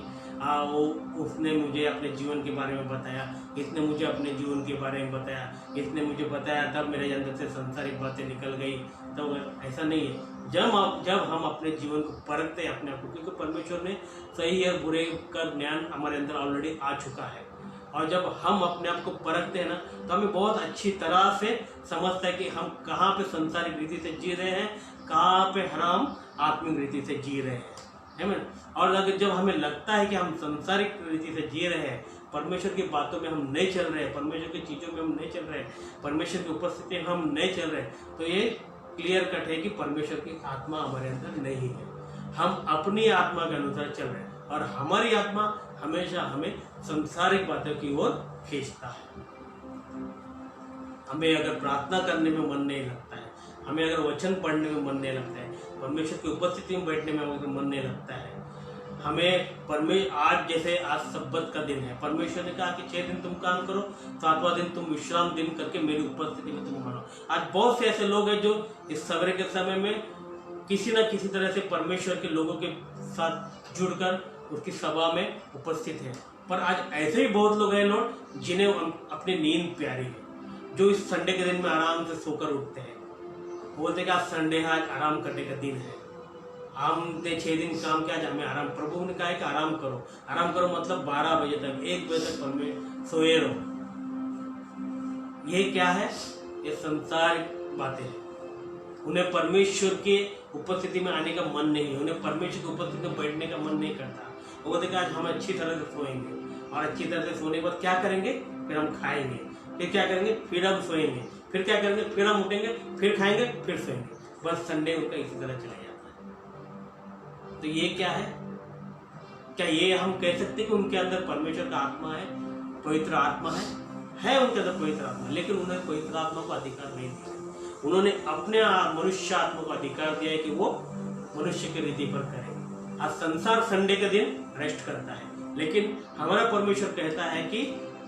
उसने मुझे अपने जीवन के बारे में बताया, इसने मुझे अपने जीवन के बारे में बताया, इसने मुझे बताया, तब मेरे अंदर से संसारिक बातें निकल गई। तो ऐसा नहीं है। जब हम अपने जीवन को परखते हैं अपने आप को, क्योंकि परमेश्वर ने सही और बुरे का ज्ञान हमारे अंदर ऑलरेडी आ चुका है, और जब हम अपने आप को परखते हैं ना, तो हमें बहुत अच्छी तरह से समझता है कि हम कहाँ पे संसारिक रीति से जी रहे हैं, कहाँ पे हम आत्मिक रीति से जी रहे हैं। है ना। और अगर जब हमें लगता है कि हम सांसारिक रीति से जी रहे हैं, परमेश्वर की बातों में हम नहीं चल रहे हैं, परमेश्वर की चीज़ों में हम नहीं चल रहे हैं, परमेश्वर की उपस्थिति में हम नहीं चल रहे, तो ये क्लियर कट है कि परमेश्वर की आत्मा हमारे अंदर नहीं है। हम अपनी आत्मा के अनुसार चल रहे हैं और हमारी आत्मा हमेशा हमें सांसारिक बातों की ओर खींचता है। हमें अगर प्रार्थना करने में मन नहीं लगता है, हमें अगर वचन पढ़ने में मन नहीं लगता है, परमेश्वर की उपस्थिति में बैठने में अगर मन नहीं लगता है, हमें आज जैसे आज सब्बत का दिन है, परमेश्वर ने कहा कि 6 दिन तुम काम करो, 7वां दिन तुम विश्राम दिन करके मेरी उपस्थिति में तुम मानो। आज बहुत से ऐसे लोग हैं जो इस सवेरे के समय में किसी न किसी तरह से परमेश्वर के लोगों के साथ जुड़कर उसकी सभा में उपस्थित है, पर आज ऐसे भी बहुत लोग हैं लोग जिन्हें अपनी नींद प्यारी है, जो इस संडे के दिन में आराम से सोकर उठते हैं, बोलते कि आज संडे है, आज आराम करने का दिन है, हमने 6 दिन काम किया, आज हमें आराम। प्रभु ने कहा है कि आराम करो। आराम करो मतलब 12 बजे तक, 1 बजे तक परमेश्वर सोए रहो। ये क्या है? ये संसारिक बातें हैं। उन्हें परमेश्वर के उपस्थिति में आने का मन नहीं है, उन्हें परमेश्वर की उपस्थिति में बैठने का मन नहीं करता। वो बोलते कि आज हम अच्छी तरह से सोएंगे, और अच्छी तरह से सोने के बाद क्या करेंगे? फिर हम खाएंगे, फिर क्या करेंगे? फिर हम सोएंगे, फिर क्या करेंगे? फिर हम उठेंगे, फिर खाएंगे, फिर सोएंगे। बस संडे उनका इसी तरह चला जाता है। तो ये क्या है? क्या ये हम कह सकते कि उनके अंदर परमेश्वर का आत्मा है, पवित्र आत्मा है उनके अंदर पवित्र आत्मा, लेकिन उन्हें पवित्र आत्मा को अधिकार नहीं दिया। उन्होंने अपने मनुष्य आत्मा को अधिकार दिया है कि वो मनुष्य की रीति पर करे। आज संसार संडे के दिन रेस्ट करता है, लेकिन हमारा परमेश्वर कहता है कि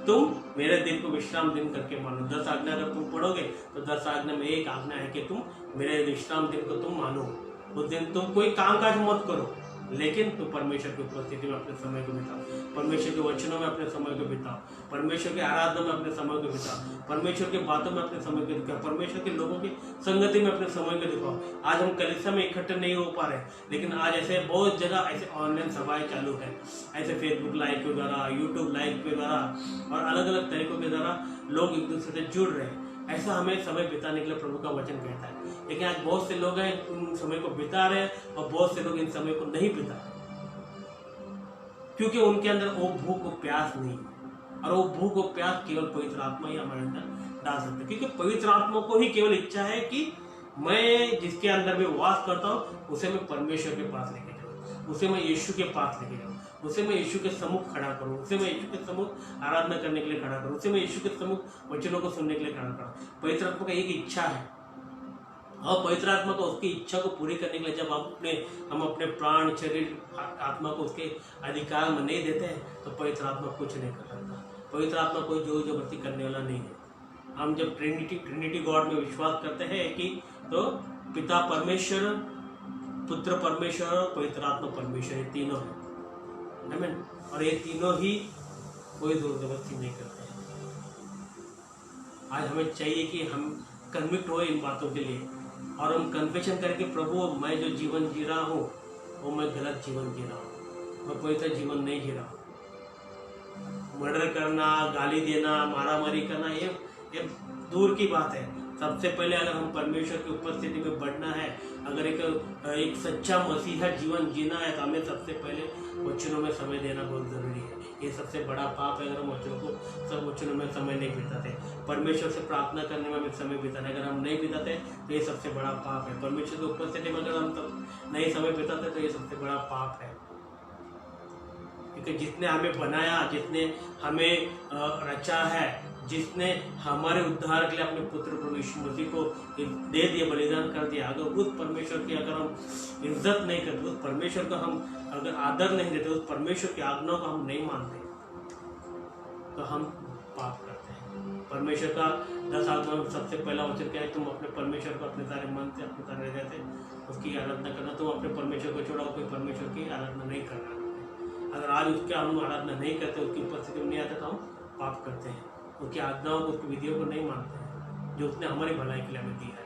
तुम मेरे दिन को विश्राम दिन करके मानो। 10 आज्ञा अगर तुम पढ़ोगे तो 10 आज्ञा में एक आज्ञा है कि तुम मेरे विश्राम दिन को तुम मानो। उस दिन तुम कोई काम काज मत करो, लेकिन तुम परमेश्वर की उपस्थिति में अपने समय को बिताओ, परमेश्वर के वचनों में अपने समय को बिताओ, परमेश्वर के आराधना में अपने समय को बिताओ, परमेश्वर के बातों में अपने समय को दिखाओ, परमेश्वर के लोगों की संगति में अपने समय को दिखाओ। आज हम कलीसिया में इकट्ठे नहीं हो पा रहे, लेकिन आज ऐसे बहुत जगह ऐसे ऑनलाइन सभाएं चालू है, ऐसे फेसबुक लाइव के द्वारा, यूट्यूब लाइव के द्वारा और अलग अलग तरीकों के द्वारा लोग एक दूसरे से जुड़ रहे हैं। ऐसा हमें समय बिताने के लिए प्रभु का वचन कहता है, लेकिन आज बहुत से लोग हैं उन समय को बिता रहे हैं और बहुत से लोग इन समय को नहीं बिता रहे, क्योंकि उनके अंदर वो भूख और प्यास नहीं है। और वो भूख और प्यास केवल पवित्र आत्मा ही हमारे अंदर डाल सकते, क्योंकि पवित्र आत्मा को ही केवल इच्छा है कि मैं जिसके अंदर में वास करता हूँ उसे मैं परमेश्वर के पास लेके जाऊँ, उसे मैं यीशु के पास लेके जाऊँ, उसे मैं यीशु के सम्मुख खड़ा करूँ, उसे मैं यीशु के सम्मुख आराधना करने के लिए खड़ा करूँ, उसे मैं यीशु के सम्मुख वचनों को सुनने के लिए खड़ा करूँ। पवित्र आत्मा का एक इच्छा है, और पवित्र आत्मा को उसकी इच्छा को पूरी करने के लिए जब हम अपने प्राण शरीर आत्मा को उसके अधिकार में नहीं देते हैं, तो पवित्र आत्मा कुछ नहीं कर सकता। पवित्र आत्मा कोई जोर जबरदस्ती करने वाला नहीं है। हम जब ट्रिनिटी गॉड में विश्वास करते हैं कि तो पिता परमेश्वर, पुत्र परमेश्वर और पवित्र आत्मा परमेश्वर, ये तीनों है, आमीन। और ये तीनों ही कोई जोर जबरदस्ती नहीं करते हैं। आज हमें चाहिए कि हम कन्विक्ट हो इन बातों के लिए, और हम कन्फेशन करें कि प्रभु मैं जो जीवन जी रहा हूँ वो मैं गलत जीवन जी रहा हूँ, मैं पवित्र जीवन नहीं जी रहा हूँ। मर्डर करना, गाली देना, मारामारी करना, ये दूर की बात है। सबसे पहले अगर हम परमेश्वर की उपस्थिति में बढ़ना है, अगर एक सच्चा मसीहा जीवन जीना है, तो हमें सबसे पहले वचनों में समय देना बहुत ज़रूरी है। ये सबसे बड़ा पाप है अगर हम वचनों में समय नहीं बिताते। परमेश्वर से प्रार्थना करने में हमें समय बिताना, अगर हम नहीं बिताते तो ये सबसे बड़ा पाप है। परमेश्वर की उपस्थिति में अगर हम नहीं समय बिताते तो ये सबसे बड़ा पाप है, क्योंकि जिसने हमें बनाया, जिसने हमें रचा है, जिसने हमारे उद्धार के लिए अपने पुत्र प्रभु यीशु मसीह को दे दिया, बलिदान कर दिया, अगर उस परमेश्वर की अगर हम इज्जत नहीं करते, उस परमेश्वर का हम अगर आदर नहीं देते, उस परमेश्वर की आज्ञाओं को हम नहीं मानते, तो हम पाप करते हैं। परमेश्वर का 10 आज्ञा में सबसे पहला वचन क्या है? तुम अपने परमेश्वर को अपने सारे मन से, अपने सारे हृदय से उसकी आराधना करना। तुम अपने परमेश्वर को छोड़ो, कोई परमेश्वर की आराधना नहीं करना। अगर आज उसके हम आराधना नहीं करते, उसकी उपस्थिति में नहीं आते, तो हम पाप करते हैं, उसकी आज्ञाओं को, उसकी विधियों को नहीं मानते हैं जो उसने हमारी भलाई के लिए हमें दी है।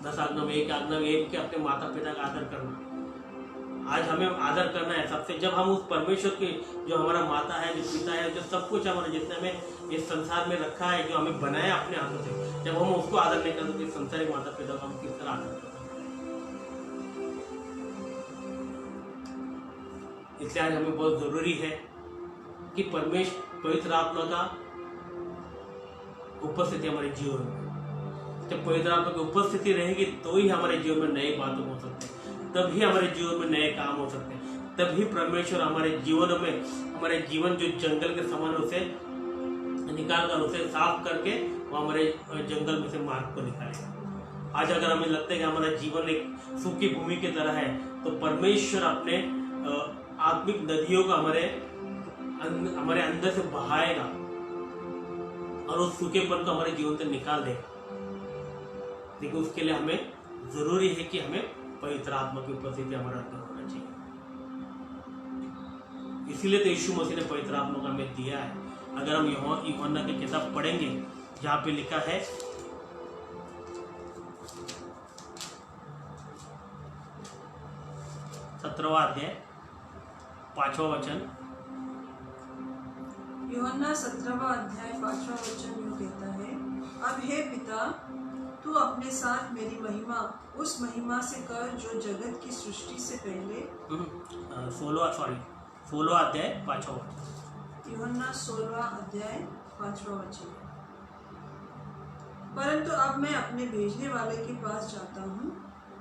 10 आज्ञा में एक आज्ञा एक कि अपने माता पिता का आदर करना। आज हमें आदर करना है सबसे, जब हम उस परमेश्वर की, जो हमारा माता है, जो पिता है, जो सब कुछ हमारा, जिसने हमें इस संसार में रखा है, जो हमें बनाया अपने हाथों से, जब हम उसको आदर नहीं करते, तो संसारिक माता पिता को हम किस तरह आदर करते हैं? इसलिए आज हमें बहुत ज़रूरी है कि पवित्र आत्मा का उपस्थिति हमारे जीवन में, जब पवित्र आत्मा की उपस्थिति रहेगी तो ही हमारे जीवन में नए बातें हो सकते हैं, तभी हमारे जीवन में नए काम हो सकते हैं, तभी परमेश्वर हमारे जीवन में, हमारे जीवन जो जंगल के समान उसे निकाल कर उसे साफ करके वो हमारे जंगल में से मार्ग को निकालेगा। आज अगर हमें लगता है कि हमारा जीवन एक सूखी भूमि की तरह है, तो परमेश्वर अपने आत्मिक नदियों को हमारे अंदर से बहाएगा और उस सूखेपन को हमारे जीवन से निकाल देगा। लेकिन उसके लिए हमें जरूरी है कि हमें पवित्र आत्मा की उपस्थिति हमारे अंदर होना चाहिए। इसीलिए तो यीशु मसीह ने पवित्र आत्मा को हमें दिया है। अगर हम यूहन्ना की किताब पढ़ेंगे जहाँ पे लिखा है 17वां अध्याय 5वां वचन। यूहन्ना 17वां अध्याय 5वां वचन यूँ कहता है, अब हे पिता, तू अपने साथ मेरी महिमा उस महिमा से कर जो जगत की सृष्टि से पहले 16वां अध्याय 5वां वचन। यूहन्ना 16वां अध्याय 5वां वचन। परंतु अब मैं अपने भेजने वाले के पास जाता हूँ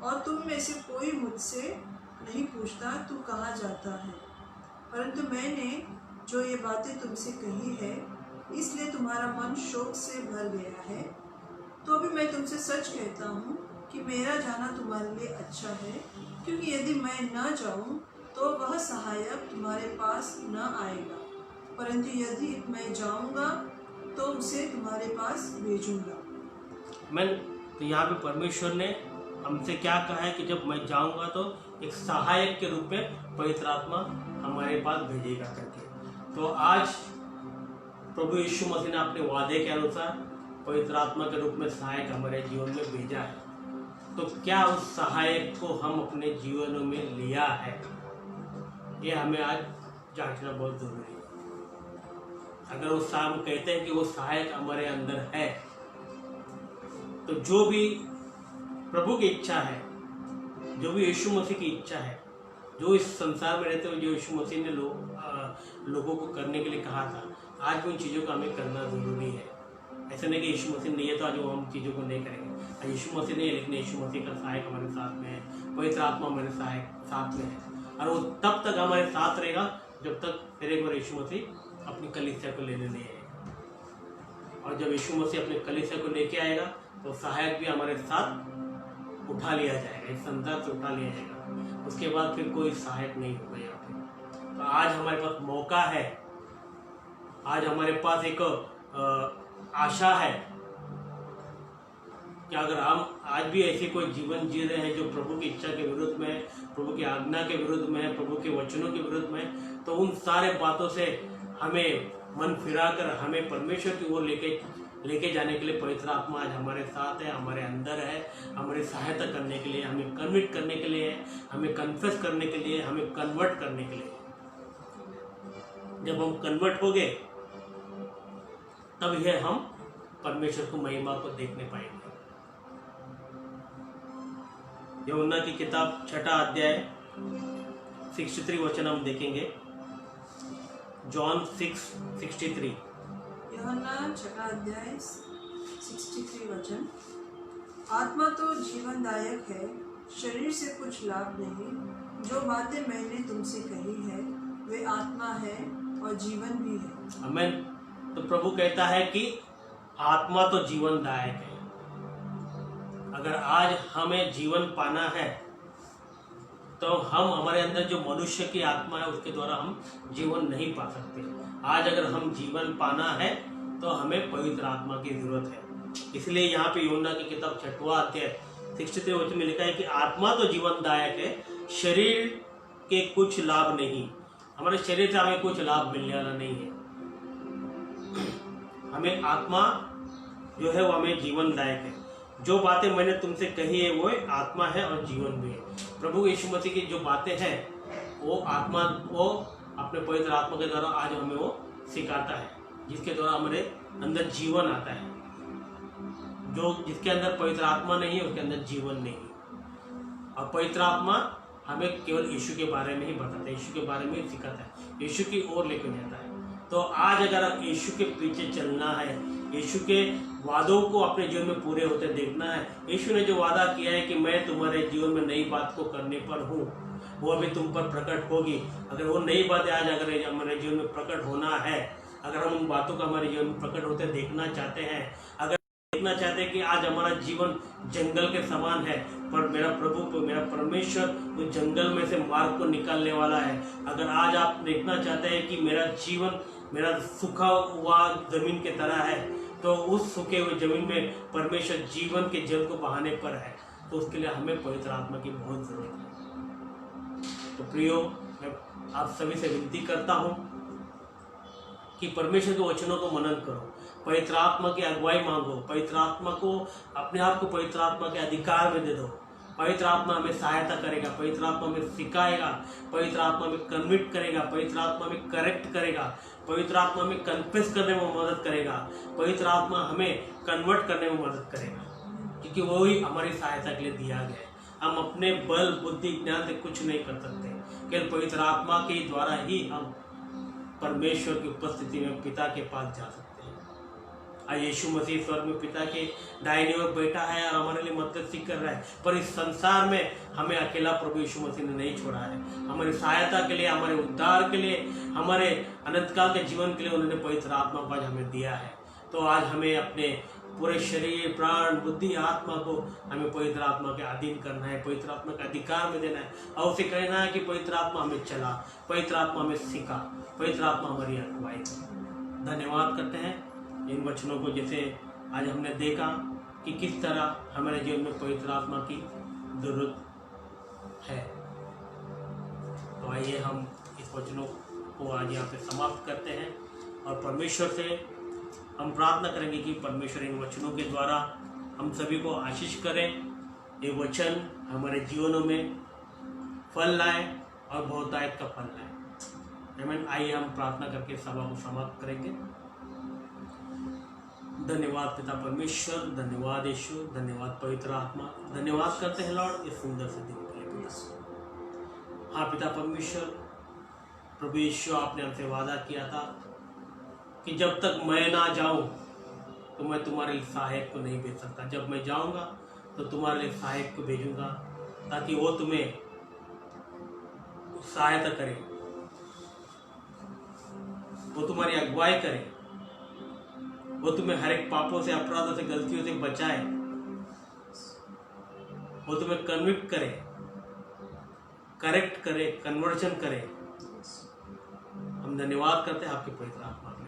और तुम में से कोई मुझसे नहीं पूछता तू कहाँ जाता है, परंतु मैंने जो ये बातें तुमसे कही है इसलिए तुम्हारा मन शोक से भर गया है। तो अभी मैं तुमसे सच कहता हूँ कि मेरा जाना तुम्हारे लिए अच्छा है, क्योंकि यदि मैं न जाऊँ तो वह सहायक तुम्हारे पास न आएगा, परंतु यदि मैं जाऊँगा तो उसे तुम्हारे पास भेजूँगा। तो यहाँ पे परमेश्वर ने हमसे क्या कहा है कि जब मैं जाऊँगा तो एक सहायक के रूप में पवित्र आत्मा हमारे पास भेजेगा करके। तो आज प्रभु यीशु मसीह ने अपने वादे के अनुसार पवित्र आत्मा के रूप में सहायक हमारे जीवन में भेजा है। तो क्या उस सहायक को हम अपने जीवन में लिया है, ये हमें आज जांचना बहुत जरूरी है। अगर उस हम कहते हैं कि वो सहायक हमारे अंदर है, तो जो भी प्रभु की इच्छा है, जो भी यीशु मसीह की इच्छा है, जो इस संसार में रहते हुए जो यीशु मसीह ने लोगों को करने के लिए कहा था, आज भी उन चीज़ों को हमें करना ज़रूरी है। ऐसा नहीं कि यीशु मसीह नहीं है तो आज वो हम चीज़ों को नहीं करेंगे। आज यीशु मसीह नहीं है, लेकिन यीशु मसीह का सहायक हमारे साथ में है, पवित्र आत्मा हमारे साथ में है, और वो तब तक हमारे साथ रहेगा जब तक फिर एक बार यीशु मसीह अपनी कलीसिया को लेने नहीं आएगा। और जब यीशु मसीह अपनी कलीसिया को लेके आएगा तो सहायक भी हमारे साथ उठा लिया जाएगा, इस संसार से उठा लिया जाएगा। उसके बाद फिर कोई सहायक नहीं होगा यहाँ पे। तो आज हमारे पास मौका है, आज हमारे पास एक आशा है कि अगर हम आज भी ऐसे कोई जीवन जी रहे हैं जो प्रभु की इच्छा के विरुद्ध में है, प्रभु की आज्ञा के विरुद्ध में है, प्रभु के वचनों के विरुद्ध में है, तो उन सारे बातों से हमें मन फिराकर हमें परमेश्वर की ओर लेके जाने के लिए पवित्र आत्मा आज हमारे साथ है, हमारे अंदर है, हमारी सहायता करने के लिए, हमें कन्विट करने के लिए, हमें कन्फेस करने के लिए, हमें कन्वर्ट करने के लिए। जब हम कन्वर्ट हो गए तब यह हम परमेश्वर को महिमा को देखने पाएंगे। यूहन्ना की किताब 6वां अध्याय 63 वचन हम देखेंगे। जॉन 6:63। यूहन्ना 6वां अध्याय 63 वचन। आत्मा तो जीवनदायक है, शरीर से कुछ लाभ नहीं। जो बातें मैंने तुमसे कही है वे आत्मा है और जीवन भी है। आमीन। तो प्रभु कहता है कि आत्मा तो जीवनदायक है। अगर आज हमें जीवन पाना है तो हम हमारे अंदर जो मनुष्य की आत्मा है उसके द्वारा हम जीवन नहीं पा सकते। आज अगर हम जीवन पाना है तो हमें पवित्र आत्मा की जरूरत है। इसलिए यहाँ पे यूहन्ना की किताब 6वां अध्याय 63 वचन में लिखा है कि आत्मा तो जीवनदायक है, शरीर के कुछ लाभ नहीं। हमारे शरीर से हमें कुछ लाभ मिलने वाला नहीं है। हमें आत्मा जो है वो हमें जीवनदायक है। जो बातें मैंने तुमसे कही है वो आत्मा है और जीवन भी है। प्रभु यीशु मसीह की जो बातें हैं वो आत्मा, वो अपने पवित्र आत्मा के द्वारा आज हमें वो सिखाता है, जिसके द्वारा हमारे अंदर जीवन आता है। जो जिसके अंदर पवित्र आत्मा नहीं है उसके अंदर जीवन नहीं है। और पवित्र आत्मा हमें केवल यीशु के बारे में ही बताता है, यीशु के बारे में ही सिखाता है, यीशु की ओर लेकर जाता है। तो आज अगर यीशु के पीछे चलना है, यीशु के वादों को अपने जीवन में पूरे होते देखना है, यीशु ने जो वादा किया है कि मैं तुम्हारे जीवन में नई बात को करने पर हूँ, वो अभी तुम पर प्रकट होगी। अगर वो नई बातें आज अगर हमारे जीवन में प्रकट होना है, अगर हम उन बातों का हमारे जीवन में प्रकट होते देखना चाहते हैं, अगर देखना चाहते हैं कि आज हमारा जीवन जंगल के समान है, पर मेरा प्रभु मेरा परमेश्वर उस जंगल में से मार्ग को निकालने वाला है। अगर आज आप देखना चाहते हैं कि मेरा जीवन मेरा सूखा हुआ जमीन के तरह है, तो उस सूखे हुए जमीन में परमेश्वर जीवन के जल को बहाने पर है, तो उसके लिए हमें पवित्र आत्मा की बहुत जरूरत है। तो प्रियो, मैं आप सभी से विनती करता हूँ कि परमेश्वर के वचनों को मनन करो, पवित्र आत्मा की अगुवाई मांगो, पवित्र आत्मा को अपने आप को पवित्र आत्मा के अधिकार में दे दो। पवित्र आत्मा हमें सहायता करेगा, पवित्र आत्मा में सिखाएगा, पवित्र आत्मा में कन्विक्ट करेगा, पवित्र आत्मा में करेक्ट करेगा, पवित्र आत्मा में कन्फेस करने में मदद करेगा, पवित्र आत्मा हमें कन्वर्ट करने में मदद करेगा, क्योंकि वो ही हमारी सहायता के लिए दिया गया है। हम अपने बल बुद्धि ज्ञान से कुछ नहीं कर सकते, केवल पवित्र आत्मा के द्वारा ही हम परमेश्वर की उपस्थिति में पिता के पास जा सकते हैं। आज यीशु मसीह स्वर्ग में पिता के दाहिने ओर बैठा है और हमारे लिए मदद कर रहा है, पर इस संसार में हमें अकेला प्रभु यीशु मसीह ने नहीं छोड़ा है। हमारी सहायता के लिए, हमारे उद्धार के लिए, हमारे अनंतकाल के जीवन के लिए उन्होंने पवित्र आत्मा को आज हमें दिया है। तो आज हमें अपने पूरे शरीर प्राण बुद्धि आत्मा को हमें पवित्र आत्मा के अधीन करना है, पवित्र आत्मा का अधिकार में देना है और उसे कहना है कि पवित्र आत्मा हमें चला, पवित्र आत्मा हमें सिखा, पवित्र आत्मा हमारी अगुवाई करे। धन्यवाद करते हैं इन वचनों को, जैसे आज हमने देखा कि किस तरह हमारे जीवन में पवित्र आत्मा की जरूरत है। तो आइए हम इस वचनों को आज यहाँ पे समाप्त करते हैं और परमेश्वर से हम प्रार्थना करेंगे कि परमेश्वर इन वचनों के द्वारा हम सभी को आशीष करें, ये वचन हमारे जीवनों में फल लाए और बहुतायत का फल लाए। आमीन। आइए हम प्रार्थना करके सभा को समाप्त करेंगे। धन्यवाद पिता परमेश्वर, धन्यवाद यीशु, धन्यवाद पवित्र आत्मा, धन्यवाद करते हैं लॉर्ड इस सुंदर से दिन के लिए पिता। हाँ पिता परमेश्वर, प्रभु यीशु, आपने हमसे वादा किया था कि जब तक मैं ना जाऊं तो मैं तुम्हारे लिए सहायक को नहीं भेज सकता। जब मैं जाऊंगा तो तुम्हारे लिए सहायक को भेजूंगा, ताकि वो तुम्हें सहायता करे, वो तुम्हारी अगुवाई करे, वो तुम्हें हर एक पापों से, अपराधों से, गलतियों से बचाए, वो तुम्हें कन्विक्ट करे, करेक्ट करे, कन्वर्जन करे। हम धन्यवाद करते हैं आपके पवित्र आत्मा के लिए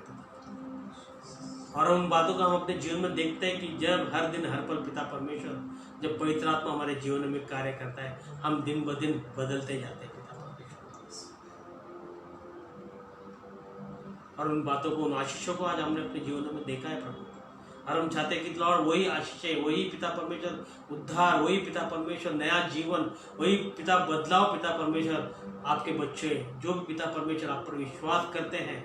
और उन बातों का हम अपने जीवन में देखते हैं कि जब हर दिन हर पल पिता परमेश्वर, जब पवित्र आत्मा हमारे जीवन में कार्य करता है, हम दिन ब दिन बदलते जाते हैं पिता परमेश्वर। और उन बातों को, उन आशीषों को आज हमने अपने जीवन में देखा है प्रभु, और हम चाहते हैं कि लॉर्ड वही आशीष, वही पिता परमेश्वर उद्धार, वही पिता परमेश्वर नया जीवन, वही पिता बदलाव पिता परमेश्वर आपके बच्चे जो भी पिता परमेश्वर आप पर विश्वास करते हैं,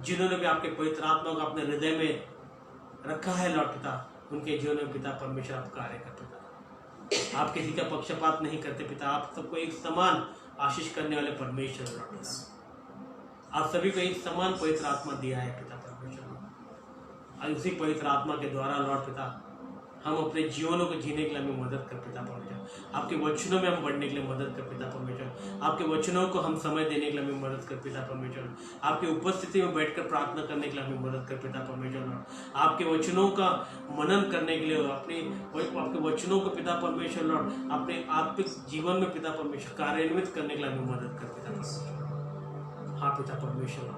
जिन्होंने भी आपके पवित्र आत्मा को अपने हृदय में रखा है लॉर्ड पिता, उनके जीवन में पिता परमेश्वर आप कार्य करते पिता। आप किसी का पक्षपात नहीं करते पिता, आप सबको एक समान आशीष करने वाले परमेश्वर लॉर्ड पिता। आप सभी को एक समान पवित्र आत्मा दिया है पिता परमेश्वर, और उसी पवित्र आत्मा के द्वारा लॉर्ड पिता हम अपने जीवनों को जीने के लिए हमें मदद कर पिता परमेश्वर। आपके वचनों में हम बढ़ने के लिए मदद कर पिता परमेश्वर। आपके वचनों को हम समय देने के लिए हमें मदद कर पिता परमेश्वर। आपकी उपस्थिति में बैठकर प्रार्थना करने के लिए हमें मदद कर पिता परमेश्वर। आपके वचनों का मनन करने के लिए, आपके वचनों को पिता परमेश्वर लॉर्ड अपने आत्मिक जीवन में पिता परमेश्वर कार्यान्वित करने के लिए हमें मदद कर पिता परमेश्वर। हाँ पिता परमेश्वर,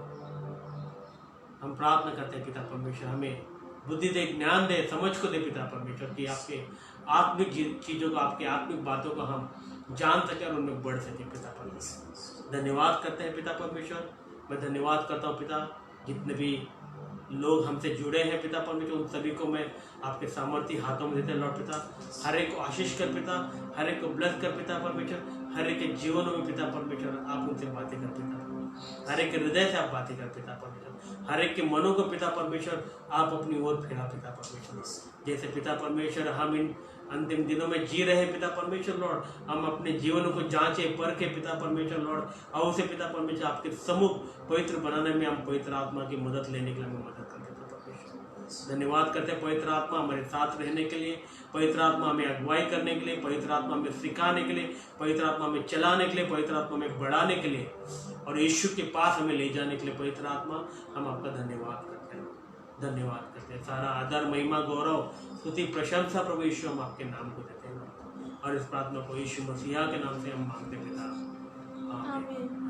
हम प्रार्थना करते हैं पिता परमेश्वर, हमें बुद्धि दे, ज्ञान दे, समझ को दे पिता परमेश्वर, कि आपके आत्मिक चीज़ों को, आपकी आत्मिक बातों को हम जान सके और उनमें बढ़ सके पिता परमेश्वर। धन्यवाद करते हैं पिता परमेश्वर। मैं धन्यवाद करता हूँ पिता, जितने भी लोग हमसे जुड़े हैं पिता परमेश्वर, उन सभी को मैं आपके सामर्थ्य हाथों में देते हैं लॉर्ड पिता। हर एक को आशीष कर पिता, हर एक को ब्लेस कर पिता परमेश्वर, हर एक के जीवनों में पिता परमेश्वर आप उनसे बातें कर पिता, हर एक के हृदय से आप बातें कर पिता परमेश्वर, हर एक के मनों को पिता परमेश्वर आप अपनी ओर फेरा पिता परमेश्वर। जैसे पिता परमेश्वर हम इन अंतिम दिनों में जी रहे पिता परमेश्वर लॉर्ड, हम अपने जीवन को जांचे परखे पिता परमेश्वर लॉर्ड, और उसे पिता परमेश्वर आपके सम्मुख पवित्र बनाने में हम पवित्र आत्मा की मदद लेने के लिए हमें मदद करते हैं परमेश्वर। धन्यवाद करते हैं पवित्र आत्मा हमारे साथ रहने के लिए, पवित्र आत्मा हमें अगुवाई करने के लिए, पवित्र आत्मा हमें सिखाने के लिए, पवित्र आत्मा हमें चलाने के लिए, पवित्र आत्मा हमें बढ़ाने के लिए और यीशु के पास हमें ले जाने के लिए पवित्र आत्मा हम आपका धन्यवाद करते हैं, धन्यवाद करते हैं। सारा आदर महिमा गौरव स्तुति प्रशंसा प्रभु यीशु हम आपके नाम को देते हैं और इस प्रार्थना को यीशु मसीहा के नाम से हम मांगते पिता, आमीन।